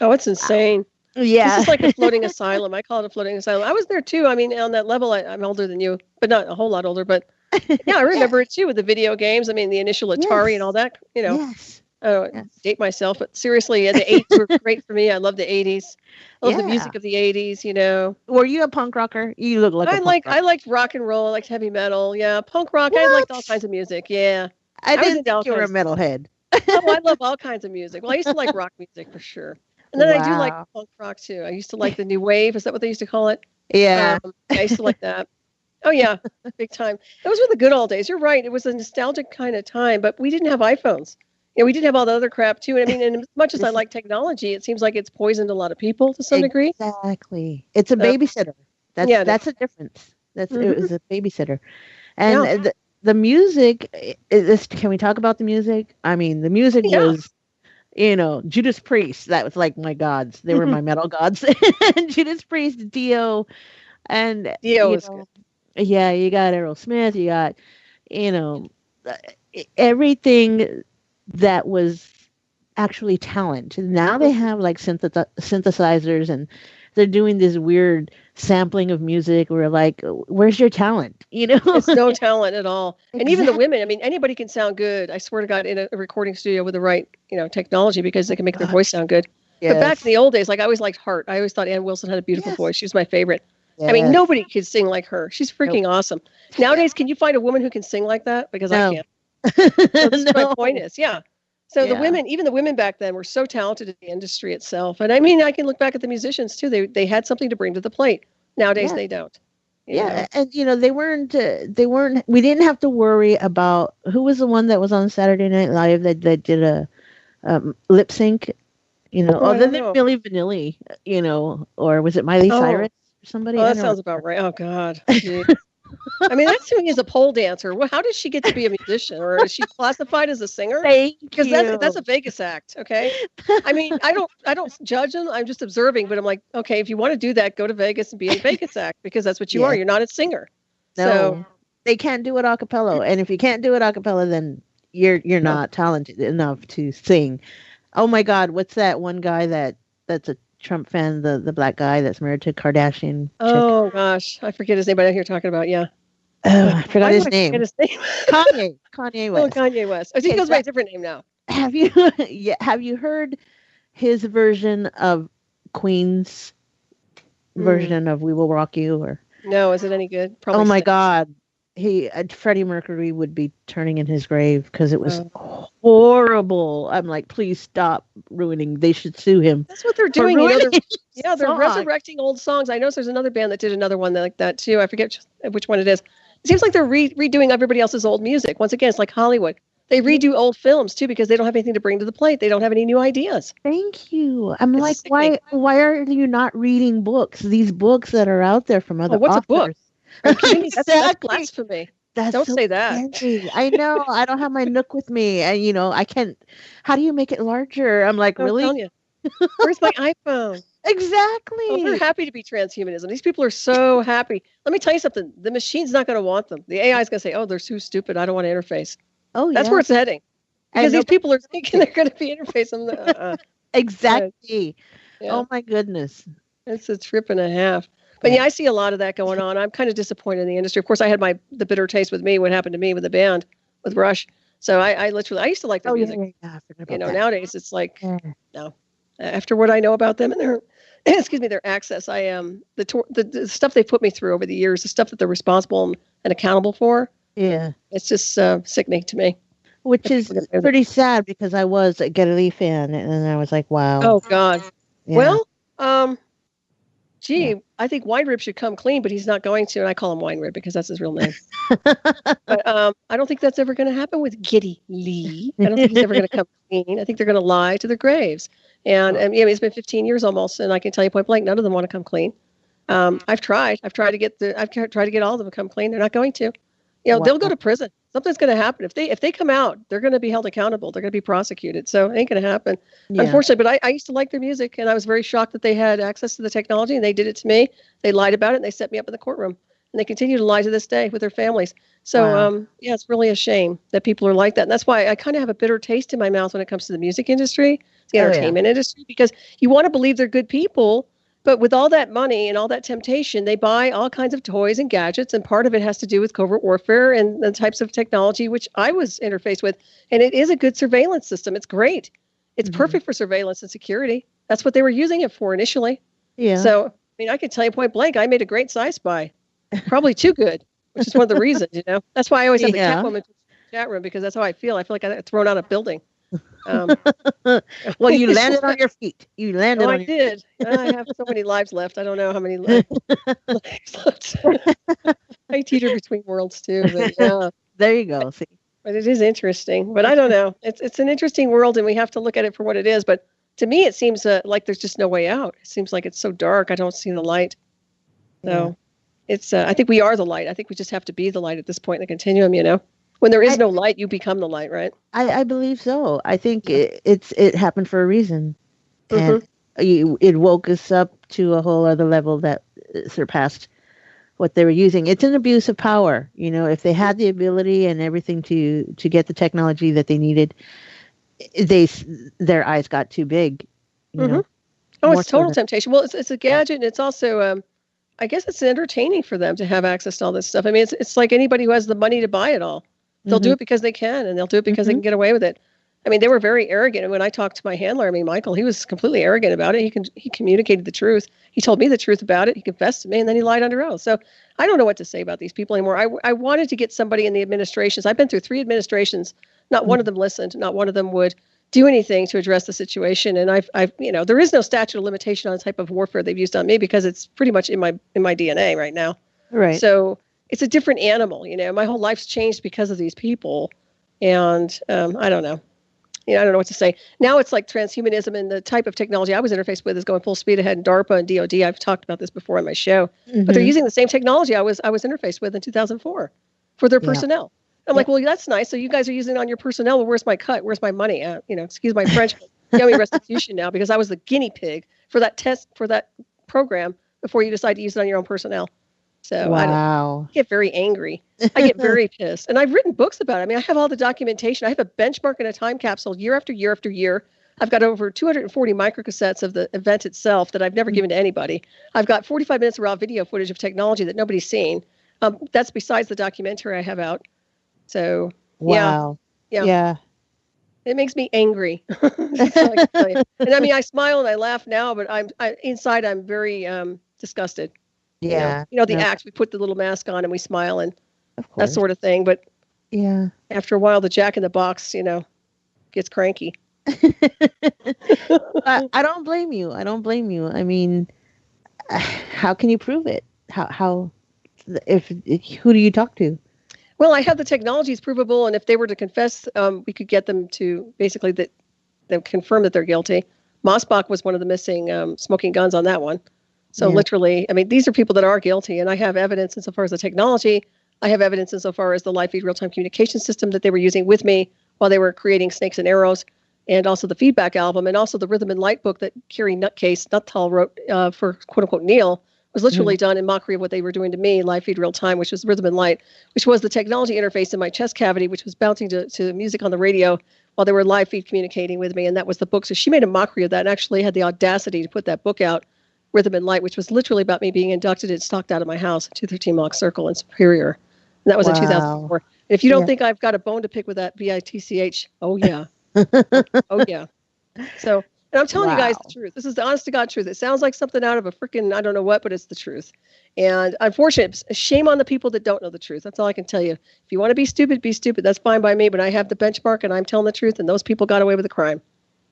[SPEAKER 1] Oh, it's insane.
[SPEAKER 2] Yeah.
[SPEAKER 1] This is like a floating asylum. I call it a floating asylum. I was there too. I mean, on that level, I'm older than you, but not a whole lot older. But yeah, I remember it too with the video games. I mean, the initial Atari and all that,
[SPEAKER 2] Yes.
[SPEAKER 1] I don't date myself, but seriously, the 80s were great for me. I love the 80s. I love the music of the 80s,
[SPEAKER 2] Were you a punk rocker? You look like a punk rocker.
[SPEAKER 1] I liked rock and roll. I liked heavy metal. Yeah, punk rock.
[SPEAKER 2] What?
[SPEAKER 1] I liked all kinds of music. Yeah.
[SPEAKER 2] I didn't think you were a metalhead.
[SPEAKER 1] Oh, I love all kinds of music. Well, I used to like rock music for sure. And then I do like punk rock too. I used to like the new wave. Is that what they used to call it?
[SPEAKER 2] Yeah.
[SPEAKER 1] I used to like that. Oh yeah, big time. Those were the good old days. You're right. It was a nostalgic kind of time, but we didn't have iPhones. We didn't have all the other crap too. I mean, and as much as I like technology, it seems like it's poisoned a lot of people to some degree.
[SPEAKER 2] Exactly. It's a babysitter. That's a difference. It was a babysitter. And the music is, can we talk about the music? I mean, the music was, Judas Priest. That was like my gods. They were my metal gods. Judas Priest, Dio, and
[SPEAKER 1] Dio was good.
[SPEAKER 2] Yeah, you got Aerosmith. You got, everything that was actually talent. Now they have like synthesizers, and they're doing this weird sampling of music. We're like, where's your talent?
[SPEAKER 1] It's no talent at all. Exactly. And even the women, I mean, anybody can sound good. I swear to God, in a recording studio with the right, technology, because they can make their voice sound good. Yes. But back in the old days, like I always liked Heart. I always thought Ann Wilson had a beautiful voice. She was my favorite. Yes. I mean, nobody could sing like her. She's freaking awesome. Nowadays, can you find a woman who can sing like that? Because I can't. That's what my point is. Yeah. So the women, even the women back then, were so talented in the industry itself. And I mean, I can look back at the musicians too. They had something to bring to the plate. Nowadays, they don't. You know?
[SPEAKER 2] And they weren't. We didn't have to worry about who was the one that was on Saturday Night Live that did a lip sync. Other than Milli Vanilli, or was it Miley Cyrus or somebody?
[SPEAKER 1] Oh, that sounds about right. Oh God. I mean, that to me is a pole dancer. Well, how does she get to be a musician, or is she classified as a singer? Because that's a Vegas act. Okay. I mean, I don't judge them. I'm just observing, but I'm like, okay, if you want to do that, go to Vegas and be a Vegas act, because that's what you are. You're not a singer.
[SPEAKER 2] No, they can't do it a cappella. And if you can't do it a cappella, then you're not talented enough to sing. Oh my God, what's that one guy that's a Trump fan, the black guy that's married to Kardashian chick?
[SPEAKER 1] Oh gosh, I forget his name, but I know who you're talking about. Yeah.
[SPEAKER 2] Oh,
[SPEAKER 1] But
[SPEAKER 2] I forgot
[SPEAKER 1] why
[SPEAKER 2] his
[SPEAKER 1] would I forget
[SPEAKER 2] name.
[SPEAKER 1] his name?
[SPEAKER 2] Kanye
[SPEAKER 1] Oh,
[SPEAKER 2] West.
[SPEAKER 1] Kanye West. Oh, he
[SPEAKER 2] Okay,
[SPEAKER 1] goes by a different name now.
[SPEAKER 2] have you have you heard his version of Queen's version of "We Will Rock You"? Or
[SPEAKER 1] No, is it any good? Probably.
[SPEAKER 2] oh my God, Freddie Mercury would be turning in his grave because it was horrible. I'm like, please stop ruining. They should sue him.
[SPEAKER 1] That's what they're doing. They're
[SPEAKER 2] song.
[SPEAKER 1] resurrecting old songs. I know there's another band that did another one like that too. I forget which one it is. It seems like they're redoing everybody else's old music. Once again, it's like Hollywood. They redo old films too because they don't have anything to bring to the plate. They don't have any new ideas.
[SPEAKER 2] Thank you. I'm
[SPEAKER 1] It's
[SPEAKER 2] like,
[SPEAKER 1] sickening.
[SPEAKER 2] why are you not reading books? These books that are out there from other
[SPEAKER 1] What's
[SPEAKER 2] authors.
[SPEAKER 1] a book? Are you kidding me? That's
[SPEAKER 2] Exactly.
[SPEAKER 1] blasphemy.
[SPEAKER 2] Don't
[SPEAKER 1] Don't say that.
[SPEAKER 2] scary. I know. I don't have my Nook with me, and I can't. How do you make it larger? I'm like,
[SPEAKER 1] I'm
[SPEAKER 2] really?
[SPEAKER 1] telling you. Where's my iPhone?
[SPEAKER 2] Exactly.
[SPEAKER 1] Oh, they're happy to be transhumanism. These people are so happy. Let me tell you something. The machine's not going to want them. The AI is going to say, "Oh, they're too stupid. I don't want to interface."
[SPEAKER 2] Oh,
[SPEAKER 1] That's
[SPEAKER 2] yeah.
[SPEAKER 1] where it's heading. Because
[SPEAKER 2] I
[SPEAKER 1] these people are thinking they're going to be interfacing.
[SPEAKER 2] Exactly.
[SPEAKER 1] Yeah.
[SPEAKER 2] Oh my goodness.
[SPEAKER 1] It's a trip and a half. But yeah, I see a lot of that going on. I'm kind of disappointed in the industry. Of course, I had the bitter taste with me, what happened to me with the band, with Rush. So I used to like their music.
[SPEAKER 2] Yeah, I forgot about that.
[SPEAKER 1] Nowadays it's like, no. After what I know about them and their, their access, the stuff they put me through over the years, the stuff that they're responsible and accountable for.
[SPEAKER 2] Yeah.
[SPEAKER 1] It's just sickening to me.
[SPEAKER 2] Which is pretty sad because I was a Geddy Lee fan, and I was like, wow.
[SPEAKER 1] Oh God.
[SPEAKER 2] Yeah.
[SPEAKER 1] Well, I think Wine Rib should come clean, but he's not going to, and I call him Wine Rib because that's his real name. But I don't think that's ever going to happen with Geddy Lee. I don't think he's ever going to come clean. I think they're going to lie to their graves. And it's been 15 years almost, and I can tell you point blank, none of them want to come clean. I've tried to get all of them to come clean. They're not going to. They'll go to prison. Something's going to happen. If they come out, they're going to be held accountable. They're going to be prosecuted. So it ain't going to happen, unfortunately. But I used to like their music, and I was very shocked that they had access to the technology, and they did it to me. They lied about it, and they set me up in the courtroom. And they continue to lie to this day with their families. So, it's really a shame that people are like that. And that's why I kind of have a bitter taste in my mouth when it comes to the music industry, the entertainment industry, because you want to believe they're good people. But with all that money and all that temptation, they buy all kinds of toys and gadgets. And part of it has to do with covert warfare and the types of technology, which I was interfaced with. And it is a good surveillance system. It's great. It's perfect for surveillance and security. That's what they were using it for initially. Yeah. So, I can tell you point blank, I made a great sci spy. Probably too good, which is one of the reasons, That's why I always have the Catwoman chat room, because that's how I feel. I feel like I got thrown out of a building.
[SPEAKER 2] Well, you landed on your feet. You landed on
[SPEAKER 1] I did. I have so many lives left. I don't know how many lives left. I teeter between worlds too. But
[SPEAKER 2] there you go. See,
[SPEAKER 1] but it is interesting. But I don't know. It's an interesting world, and we have to look at it for what it is. But to me, it seems like there's just no way out. It seems like it's so dark. I don't see the light. So it's. I think we are the light. I think we just have to be the light at this point in the continuum. When there is no light, you become the light, right?
[SPEAKER 2] I believe so. I think it happened for a reason. And it woke us up to a whole other level that surpassed what they were using. It's an abuse of power. If they had the ability and everything to get the technology that they needed, their eyes got too big.
[SPEAKER 1] Oh, it's total temptation. Well, it's a gadget, and it's also, I guess it's entertaining for them to have access to all this stuff. It's like anybody who has the money to buy it all. They'll do it because they can, and they'll do it because they can get away with it. They were very arrogant. And when I talked to my handler, Michael, he was completely arrogant about it. He communicated the truth. He told me the truth about it. He confessed to me, and then he lied under oath. So I don't know what to say about these people anymore. I wanted to get somebody in the administrations. I've been through 3 administrations. Not one of them listened. Not one of them would do anything to address the situation. And I've there is no statute of limitation on the type of warfare they've used on me, because it's pretty much in my DNA right now.
[SPEAKER 2] Right.
[SPEAKER 1] So it's a different animal. My whole life's changed because of these people. And I don't know. I don't know what to say. Now it's like transhumanism, and the type of technology I was interfaced with is going full speed ahead in DARPA and DOD. I've talked about this before on my show. But they're using the same technology I was interfaced with in 2004 for their personnel. I'm like, well, that's nice. So you guys are using it on your personnel. Well, where's my cut? Where's my money? Excuse my French, but me restitution now, because I was the guinea pig for that program before you decide to use it on your own personnel. So I
[SPEAKER 2] Wow.
[SPEAKER 1] get very angry. I get very pissed. And I've written books about it. I mean, I have all the documentation. I have a benchmark in a time capsule year after year after year. I've got over 240 microcassettes of the event itself that I've never given to anybody. I've got 45 minutes of raw video footage of technology that nobody's seen. That's besides the documentary I have out. So,
[SPEAKER 2] Wow.
[SPEAKER 1] yeah.
[SPEAKER 2] Yeah.
[SPEAKER 1] It makes me angry. That's all I can tell you. And I mean, I smile and I laugh now, but inside I'm very disgusted.
[SPEAKER 2] Yeah.
[SPEAKER 1] The
[SPEAKER 2] No,
[SPEAKER 1] act. We put the little mask on and we smile and
[SPEAKER 2] of
[SPEAKER 1] that
[SPEAKER 2] course.
[SPEAKER 1] sort of thing. But
[SPEAKER 2] Yeah.
[SPEAKER 1] after a while, the Jack in the Box, gets cranky.
[SPEAKER 2] I don't blame you. I don't blame you. I mean, how can you prove it? How if who do you talk to?
[SPEAKER 1] Well, I have the technology is provable, and if they were to confess, we could get them to basically that they confirm that they're guilty. Mossbach was one of the missing smoking guns on that one. So
[SPEAKER 2] Yeah.
[SPEAKER 1] literally, I mean, these are people that are guilty, and I have evidence insofar as the technology. I have evidence insofar as the live feed real-time communication system that they were using with me while they were creating Snakes and Arrows, and also the feedback album, and also the Rhythm and Light book that Carrie Nuttall wrote for quote-unquote Neil, was literally done in mockery of what they were doing to me, live feed real time, which was Rhythm and Light, which was the technology interface in my chest cavity, which was bouncing to music on the radio while they were live feed communicating with me. And that was the book. So she made a mockery of that and actually had the audacity to put that book out, Rhythm and Light, which was literally about me being inducted and stalked out of my house at 213 Mock Circle in Superior. And that was in 2004. And if you don't think I've got a bone to pick with that BITCH, oh yeah. Oh yeah. So, and I'm telling you guys the truth. This is the honest to God truth. It sounds like something out of a freaking, I don't know what, but it's the truth. And unfortunately, shame on the people that don't know the truth. That's all I can tell you. If you want to be stupid, be stupid. That's fine by me, but I have the benchmark and I'm telling the truth, and those people got away with the crime.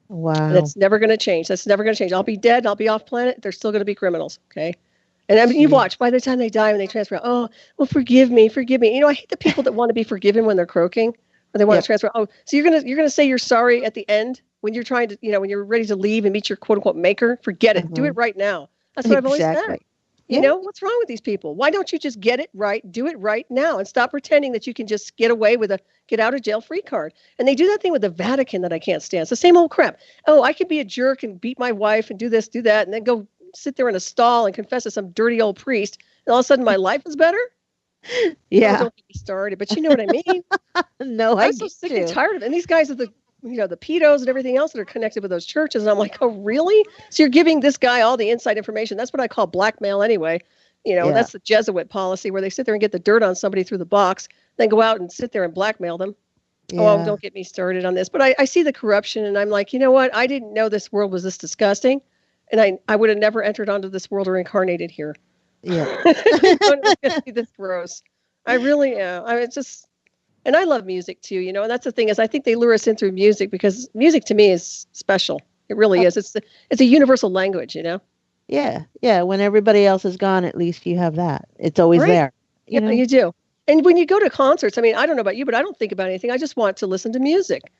[SPEAKER 2] Wow.
[SPEAKER 1] And it's never going to change. That's never going to change. I'll be dead. I'll be off planet. They're still going to be criminals. Okay. And I mean, you watch, by the time they die and they transfer, oh, well, forgive me. I hate the people that want to be forgiven when they're croaking, or they want to transfer. Oh, so you're gonna say you're sorry at the end when you're trying to, when you're ready to leave and meet your quote unquote maker. Forget it. Do it right now. That's what I've always said. What's wrong with these people? Why don't you just get it right? Do it right now and stop pretending that you can just get away with a get out of jail free card. And they do that thing with the Vatican that I can't stand. It's the same old crap. Oh, I could be a jerk and beat my wife and do this, do that, and then go sit there in a stall and confess to some dirty old priest. And all of a sudden my life is better.
[SPEAKER 2] Yeah.
[SPEAKER 1] Oh, don't get me started, but you know what I mean?
[SPEAKER 2] No,
[SPEAKER 1] I'm so sick and tired of it. And these guys are the pedos and everything else that are connected with those churches. And I'm like, oh, really? So you're giving this guy all the inside information. That's what I call blackmail anyway. That's the Jesuit policy where they sit there and get the dirt on somebody through the box, then go out and sit there and blackmail them. Yeah. Oh, don't get me started on this. But I see the corruption and I'm like, you know what? I didn't know this world was this disgusting. And I would have never entered onto this world or incarnated here.
[SPEAKER 2] Yeah.
[SPEAKER 1] It's this gross. I really am. And I love music too, and that's the thing is I think they lure us in through music because music to me is special. It really is. It's a universal language,
[SPEAKER 2] Yeah. Yeah. When everybody else is gone, at least you have that. It's always there.
[SPEAKER 1] You do. And when you go to concerts, I mean, I don't know about you, but I don't think about anything. I just want to listen to music.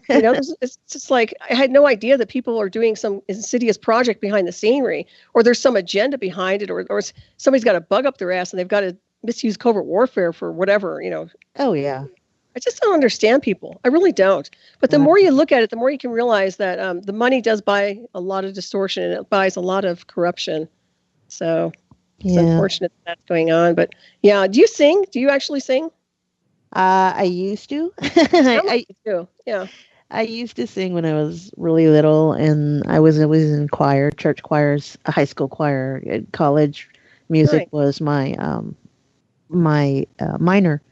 [SPEAKER 1] It's just like I had no idea that people are doing some insidious project behind the scenery, or there's some agenda behind it, or somebody's got a bug up their ass and they've got to misuse covert warfare for whatever,
[SPEAKER 2] Oh, yeah.
[SPEAKER 1] I just don't understand people. I really don't. But the more you look at it, the more you can realize that the money does buy a lot of distortion and it buys a lot of corruption. So it's unfortunate that's going on. But yeah, do you sing? Do you actually sing?
[SPEAKER 2] I used to.
[SPEAKER 1] I do. Yeah.
[SPEAKER 2] I used to sing when I was really little, and I was always in choir, church choirs, a high school choir. At college, music was my minor.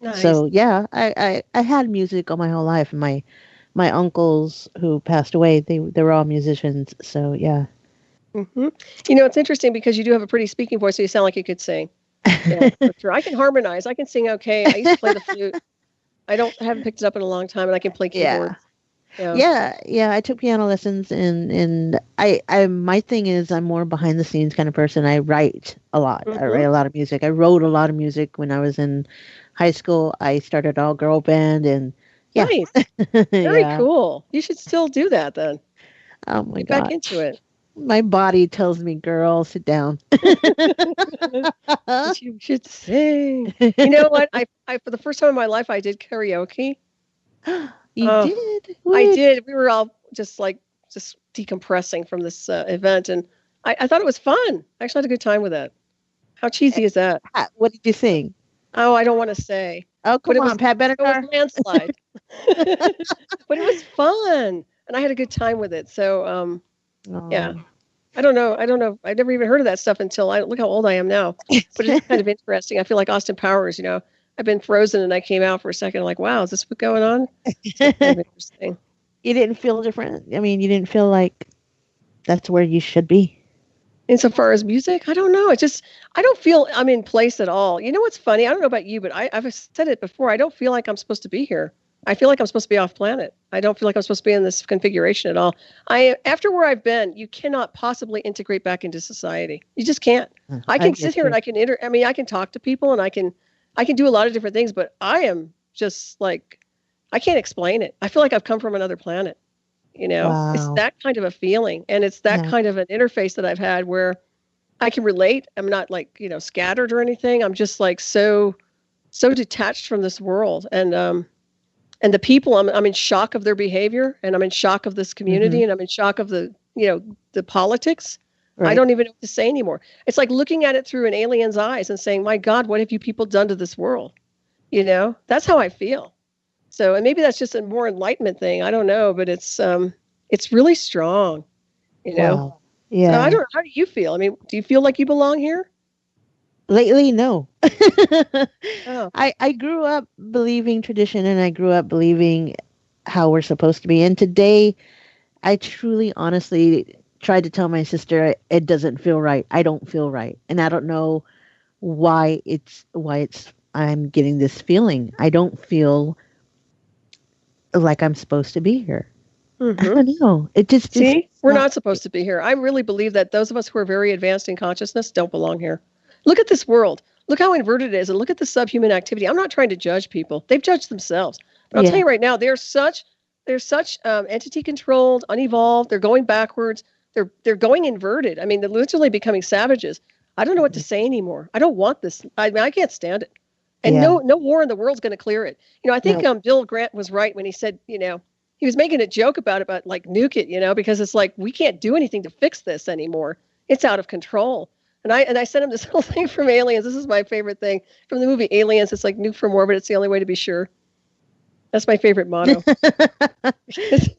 [SPEAKER 1] Nice.
[SPEAKER 2] So yeah, I had music all my whole life. My uncles who passed away, they were all musicians. So yeah.
[SPEAKER 1] Mm-hmm. It's interesting because you do have a pretty speaking voice, so you sound like you could sing. Yeah, for sure. I can harmonize. I can sing okay. I used to play the flute. Haven't picked it up in a long time, and I can play keyboard.
[SPEAKER 2] Yeah. I took piano lessons, and I my thing is I'm more behind the scenes kind of person. I write a lot. Mm-hmm. I write a lot of music. I wrote a lot of music when I was in high school. I started all girl band, and
[SPEAKER 1] nice, very cool. You should still do that then.
[SPEAKER 2] Oh my
[SPEAKER 1] Get
[SPEAKER 2] god,
[SPEAKER 1] back into it.
[SPEAKER 2] My body tells me, "Girl, sit down."
[SPEAKER 1] You should sing. You know what? I for the first time in my life, I did karaoke.
[SPEAKER 2] You did?
[SPEAKER 1] I did. We were all just decompressing from this event, and I thought it was fun. I actually had a good time with it. How cheesy is that?
[SPEAKER 2] What did you sing?
[SPEAKER 1] Oh, I don't want to say.
[SPEAKER 2] Oh,
[SPEAKER 1] But
[SPEAKER 2] come on, Pat
[SPEAKER 1] it was
[SPEAKER 2] Benatar.
[SPEAKER 1] landslide. But it was fun, and I had a good time with it. So, yeah.
[SPEAKER 2] Oh.
[SPEAKER 1] I don't know. I don't know. I never even heard of that stuff until I look how old I am now. But it's kind of interesting. I feel like Austin Powers. I've been frozen and I came out for a second. Like, wow, is this what's going on? It's kind of interesting.
[SPEAKER 2] You didn't feel different. I mean, you didn't feel like that's where you should be.
[SPEAKER 1] Insofar as music, I don't know. I don't feel I'm in place at all. You know what's funny? I don't know about you, but I've said it before. I don't feel like I'm supposed to be here. I feel like I'm supposed to be off planet. I don't feel like I'm supposed to be in this configuration at all. After where I've been, you cannot possibly integrate back into society. You just can't. I can sit here and I can talk to people and I can do a lot of different things, but I am just like, I can't explain it. I feel like I've come from another planet.
[SPEAKER 2] Wow.
[SPEAKER 1] It's that kind of a feeling. And it's that kind of an interface that I've had where I can relate. I'm not like, scattered or anything. I'm just like so detached from this world. And the people, I'm in shock of their behavior, and I'm in shock of this community, and I'm in shock of the politics. Right. I don't even know what to say anymore. It's like looking at it through an alien's eyes and saying, my God, what have you people done to this world? That's how I feel. So, and maybe that's just a more enlightenment thing. I don't know, but it's really strong,
[SPEAKER 2] Wow. Yeah.
[SPEAKER 1] So I don't know. How do you feel? I mean, do you feel like you belong here?
[SPEAKER 2] Lately, no.
[SPEAKER 1] Oh.
[SPEAKER 2] I grew up believing tradition, and I grew up believing how we're supposed to be. And today, I truly, honestly tried to tell my sister it doesn't feel right. I don't feel right, and I don't know why I'm getting this feeling. I don't feel like I'm supposed to be here.
[SPEAKER 1] Mm-hmm.
[SPEAKER 2] I don't know. It just
[SPEAKER 1] see, we're not supposed to be here. I really believe that those of us who are very advanced in consciousness don't belong here. Look at this world. Look how inverted it is, and look at the subhuman activity. I'm not trying to judge people; they've judged themselves. But I'll tell you right now, they're such entity controlled, unevolved. They're going backwards. They're going inverted. I mean, they're literally becoming savages. I don't know what to say anymore. I don't want this. I mean, I can't stand it. And no war in the world's going to clear it. I think Bill Grant was right when he said, he was making a joke about like nuke it, because it's like we can't do anything to fix this anymore. It's out of control. And I sent him this whole thing from Aliens. This is my favorite thing from the movie Aliens. It's like nuke from orbit. It's the only way to be sure. That's my favorite motto. Because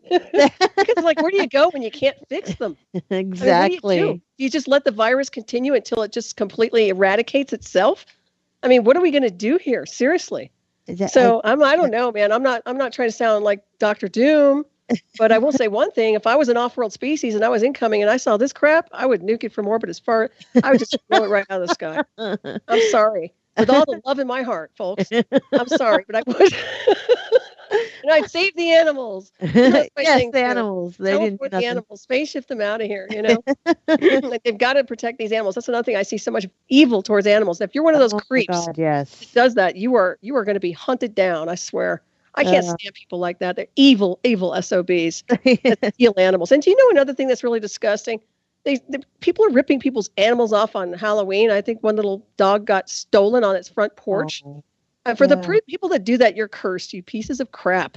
[SPEAKER 1] like, where do you go when you can't fix them?
[SPEAKER 2] Exactly.
[SPEAKER 1] I mean, do you just let the virus continue until it just completely eradicates itself? I mean, what are we going to do here? Seriously. So I don't know, man. I'm not trying to sound like Dr. Doom, but I will say one thing. If I was an off-world species and I was incoming and I saw this crap, I would nuke it from orbit as far. I would just throw it right out of the sky. I'm sorry. With all the love in my heart, folks. I'm sorry, but I would. And I'd save the animals.
[SPEAKER 2] Yes, the animals. They didn't do
[SPEAKER 1] the animals. Spaceship them out of here, Like, they've got to protect these animals. That's another thing. I see so much evil towards animals. If you're one of those creeps that does that, you are going to be hunted down, I swear. I can't stand people like that. They're evil SOBs that steal animals. And do you know another thing that's really disgusting? People are ripping people's animals off on Halloween. I think one little dog got stolen on its front porch. For the people that do that, you're cursed, you pieces of crap.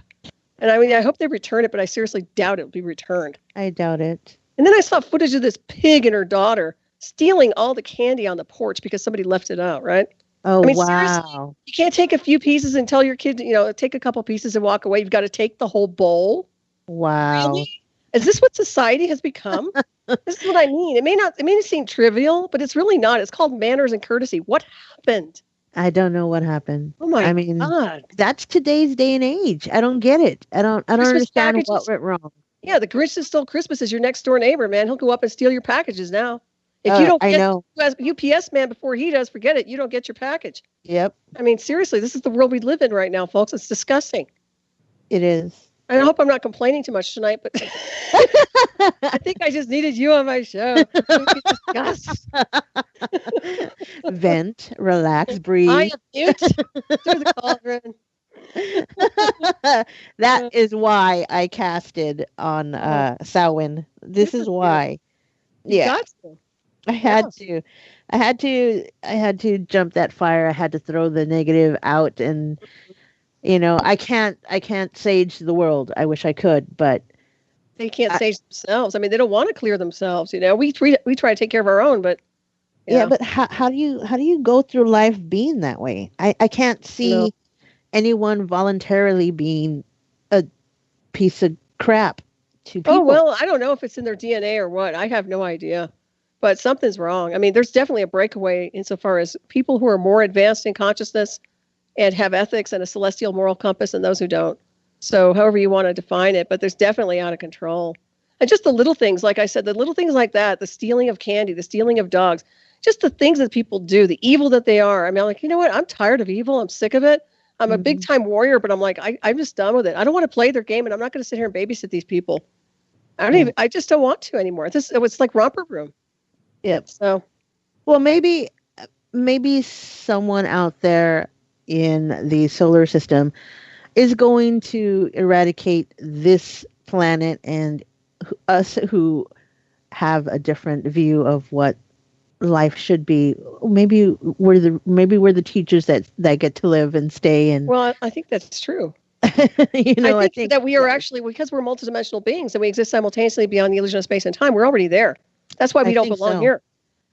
[SPEAKER 1] And I mean, I hope they return it, but I seriously doubt it will be returned.
[SPEAKER 2] I doubt it.
[SPEAKER 1] And then I saw footage of this pig and her daughter stealing all the candy on the porch because somebody left it out, right?
[SPEAKER 2] Oh,
[SPEAKER 1] I mean,
[SPEAKER 2] wow.
[SPEAKER 1] Seriously, you can't take a few pieces and tell your kid, take a couple pieces and walk away. You've got to take the whole bowl.
[SPEAKER 2] Wow.
[SPEAKER 1] Really? Is this what society has become? This is what I mean. It may seem trivial, but it's really not. It's called manners and courtesy. What happened?
[SPEAKER 2] I don't know what happened.
[SPEAKER 1] Oh my God.
[SPEAKER 2] That's today's day and age. I don't get it. I don't understand packages. What went wrong.
[SPEAKER 1] Yeah, the Grinch that stole Christmas is your next door neighbor, man. He'll go up and steal your packages now. If you don't get UPS man before he does, forget it. You don't get your package.
[SPEAKER 2] Yep.
[SPEAKER 1] I mean, seriously, this is the world we live in right now, folks. It's disgusting.
[SPEAKER 2] It is.
[SPEAKER 1] I hope I'm not complaining too much tonight, but I think I just needed you on my show.
[SPEAKER 2] Vent, relax, breathe.
[SPEAKER 1] I am mute through the cauldron.
[SPEAKER 2] That is why I casted on Samhain. This is why. Yeah. I had to. I had to jump that fire. I had to throw the negative out, and I can't sage the world. I wish I could, but
[SPEAKER 1] they can't sage themselves. I mean, they don't want to clear themselves. We try to take care of our own, but
[SPEAKER 2] Yeah, but how do you go through life being that way? I can't see anyone voluntarily being a piece of crap to people.
[SPEAKER 1] Oh, well, I don't know if it's in their DNA or what. I have no idea. But something's wrong. I mean, there's definitely a breakaway insofar as people who are more advanced in consciousness and have ethics and a celestial moral compass and those who don't. So however you want to define it, but there's definitely out of control. And just the little things, like I said, the little things like that, the stealing of candy, the stealing of dogs, just the things that people do, the evil that they are. I mean, I'm like, you know what? I'm tired of evil. I'm sick of it. I'm a big time warrior, but I'm like, I'm just done with it. I don't want to play their game, and I'm not going to sit here and babysit these people. I just don't want to anymore. It's like romper room.
[SPEAKER 2] Yep.
[SPEAKER 1] So,
[SPEAKER 2] well, maybe someone out there in the solar system is going to eradicate this planet, and us who have a different view of what life should be. Maybe we're the teachers that get to live and stay. And
[SPEAKER 1] well, I think that's true.
[SPEAKER 2] I
[SPEAKER 1] think that we are actually, because we're multidimensional beings and we exist simultaneously beyond the illusion of space and time, we're already there. That's why we don't belong here.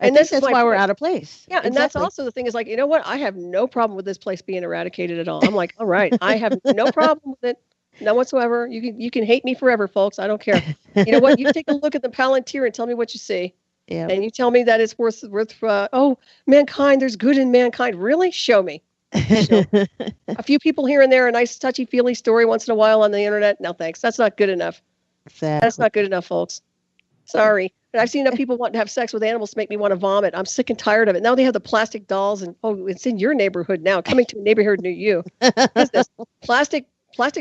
[SPEAKER 2] And that's why we're out of place.
[SPEAKER 1] Yeah, and that's also the thing is like, you know what? I have no problem with this place being eradicated at all. I'm like, all right, I have no problem with it, none whatsoever. You can hate me forever, folks. I don't care. You know what? You take a look at the Palantir and tell me what you see.
[SPEAKER 2] Yeah.
[SPEAKER 1] And you tell me that it's worth mankind, there's good in mankind. Really? Show me. A few people here and there, a nice touchy-feely story once in a while on the internet. No, thanks. That's not good enough.
[SPEAKER 2] Exactly.
[SPEAKER 1] That's not good enough, folks. Sorry. And I've seen enough people wanting to have sex with animals to make me want to vomit. I'm sick and tired of it. Now they have the plastic dolls, and it's in your neighborhood now, coming to a neighborhood near you. What is this? Plastic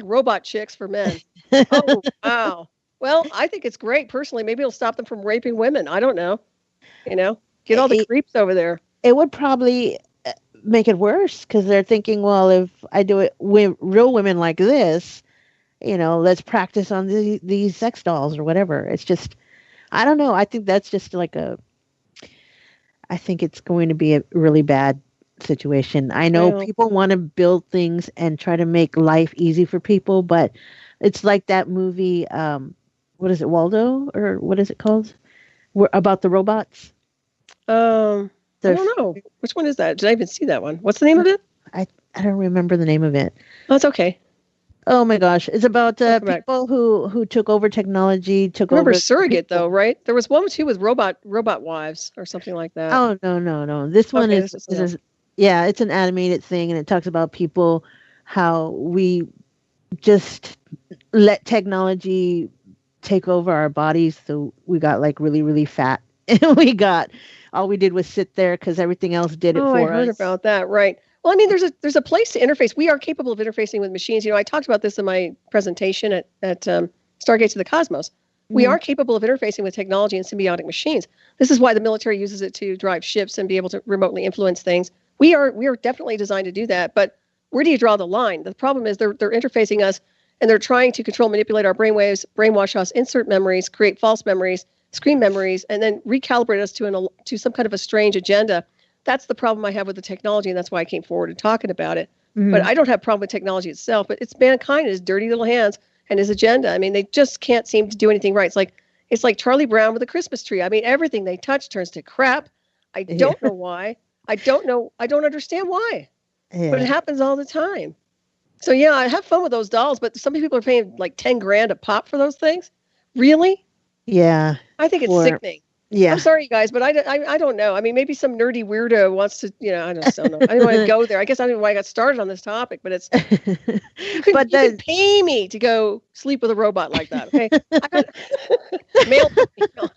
[SPEAKER 1] robot chicks for men. Oh, wow. Well, I think it's great, personally. Maybe it'll stop them from raping women. I don't know. Get all the creeps over there.
[SPEAKER 2] It would probably make it worse, because they're thinking, well, if I do it with real women like this, let's practice on these sex dolls or whatever. It's just, I don't know. I think that's just I think it's going to be a really bad situation. I know people want to build things and try to make life easy for people, but it's like that movie, what is it, Waldo, or what is it called? About the robots.
[SPEAKER 1] I don't know. Which one is that? Did I even see that one? What's the name of it?
[SPEAKER 2] I don't remember the name of it.
[SPEAKER 1] Oh, it's okay.
[SPEAKER 2] Oh my gosh. It's about people who took over technology,
[SPEAKER 1] Remember Surrogate though, right? There was one too with robot wives or something like that.
[SPEAKER 2] Oh, no. This one is it's an animated thing, and it talks about people, how we just let technology take over our bodies. So we got like really, really fat, and all we did was sit there because everything else did it for us.
[SPEAKER 1] I heard about that. Right. Well, I mean, there's a place to interface. We are capable of interfacing with machines. I talked about this in my presentation at Stargates of the Cosmos. We are capable of interfacing with technology and symbiotic machines. This is why the military uses it to drive ships and be able to remotely influence things. We are definitely designed to do that. But where do you draw the line? The problem is they're interfacing us, and they're trying to control, manipulate our brainwaves, brainwash us, insert memories, create false memories, screen memories, and then recalibrate us to some kind of a strange agenda. That's the problem I have with the technology, and that's why I came forward and talking about it. Mm-hmm. But I don't have a problem with technology itself, but it's mankind and his dirty little hands and his agenda. I mean, they just can't seem to do anything right. It's like Charlie Brown with a Christmas tree. I mean, everything they touch turns to crap. I don't know why. I don't understand why. Yeah. But it happens all the time. So yeah, I have fun with those dolls, but some people are paying like $10,000 a pop for those things. Really?
[SPEAKER 2] Yeah.
[SPEAKER 1] I think it's sickening.
[SPEAKER 2] Yeah.
[SPEAKER 1] I'm sorry, you guys, but I don't know. I mean, maybe some nerdy weirdo wants to, I don't know. I don't want to go there. I guess I don't know why I got started on this topic, but it's, you can pay me to go sleep with a robot like that. Okay.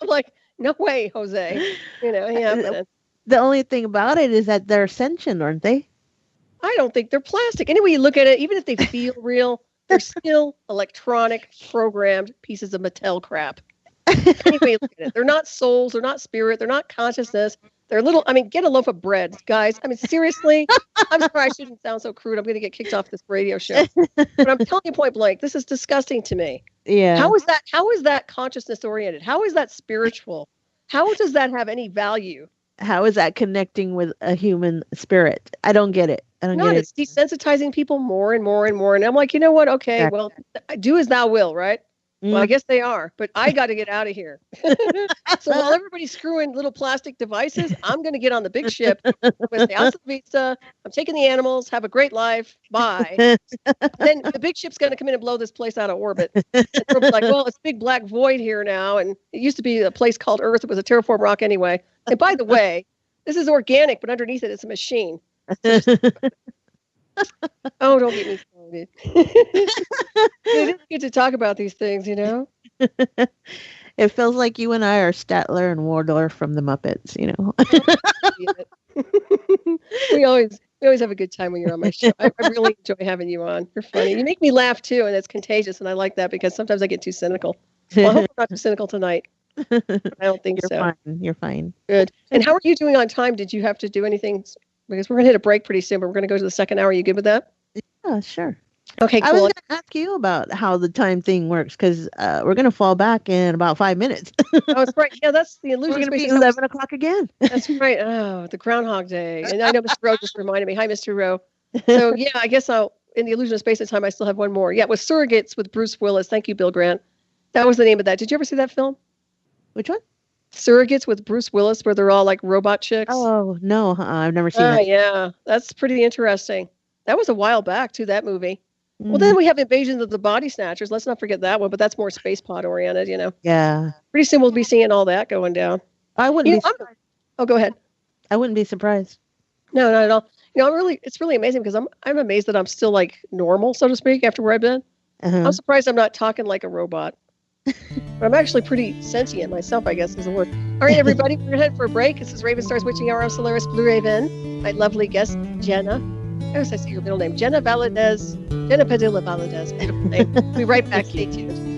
[SPEAKER 1] I'm like, no way, Jose.
[SPEAKER 2] The only thing about it is that they're sentient, aren't they?
[SPEAKER 1] I don't think they're plastic. Anyway, you look at it, even if they feel real, they're still electronic programmed pieces of Mattel crap. Anyway, look at it. They're not souls. They're not spirit. They're not consciousness. They're little. I mean, get a loaf of bread, guys. I mean, seriously. I'm sorry. I shouldn't sound so crude. I'm going to get kicked off this radio show. But I'm telling you point blank, this is disgusting to me.
[SPEAKER 2] Yeah.
[SPEAKER 1] How is that consciousness oriented? How is that spiritual? How does that have any value?
[SPEAKER 2] How is that connecting with a human spirit? I don't get it.
[SPEAKER 1] It's desensitizing people more and more and more. And I'm like, you know what? Okay, well, do as thou will, right? Well, I guess they are, but I got to get out of here. So while everybody's screwing little plastic devices, I'm going to get on the big ship with the Alta Vista. I'm taking the animals. Have a great life. Bye. Then the big ship's going to come in and blow this place out of orbit. And we'll be like, well, it's a big black void here now. And it used to be a place called Earth. It was a terraform rock anyway. And by the way, this is organic, but underneath it, it's a machine. Oh, don't get me started. It is good to talk about these things, you know?
[SPEAKER 2] It feels like you and I are Statler and Wardler from the Muppets, you know?
[SPEAKER 1] we always have a good time when you're on my show. I really enjoy having you on. You're funny. You make me laugh too, and it's contagious, and I like that because sometimes I get too cynical. Well, I hope I'm not too cynical tonight. I don't think
[SPEAKER 2] You're fine. You're fine.
[SPEAKER 1] Good. And how are you doing on time? Did you have to do anything? Because we're going to hit a break pretty soon, but we're going to go to the second hour. Are you good with that?
[SPEAKER 2] Yeah, sure.
[SPEAKER 1] Okay, cool.
[SPEAKER 2] I was going to ask you about how the time thing works because we're going to fall back in about 5 minutes.
[SPEAKER 1] Oh, that's right. Yeah, that's the illusion.
[SPEAKER 2] We're going to be 11 o'clock again.
[SPEAKER 1] That's right. Oh, the Groundhog Day. And I know Mr. Rowe just reminded me. Hi, Mr. Rowe. So, yeah, I guess in the illusion of space and time, I still have one more. Yeah, with Surrogates with Bruce Willis. Thank you, Bill Grant. That was the name of that. Did you ever see that film?
[SPEAKER 2] Which one?
[SPEAKER 1] Surrogates with Bruce Willis, where they're all like robot chicks.
[SPEAKER 2] Oh, no. I've never seen that.
[SPEAKER 1] Yeah, that's pretty interesting. That was a while back, too, that movie. Well, then we have Invasions of the Body Snatchers. Let's not forget that one, but that's more space pod oriented, you know.
[SPEAKER 2] Yeah.
[SPEAKER 1] Pretty soon we'll be seeing all that going down.
[SPEAKER 2] I wouldn't be surprised.
[SPEAKER 1] Oh, go ahead.
[SPEAKER 2] I wouldn't be surprised.
[SPEAKER 1] No, not at all. You know, it's really amazing because I'm amazed that I'm still like normal, so to speak, after where I've been. I'm surprised I'm not talking like a robot. But I'm actually pretty sentient myself, I guess is the word. All right, everybody, we're headed for a break. This is Ravenstar's Witching Hour on Solaris BlueRaven. My lovely guest, Genna. I say your middle name. Genna Valadez. Genna Padilla Valadez. Beautiful name. We'll be right back. Stay tuned.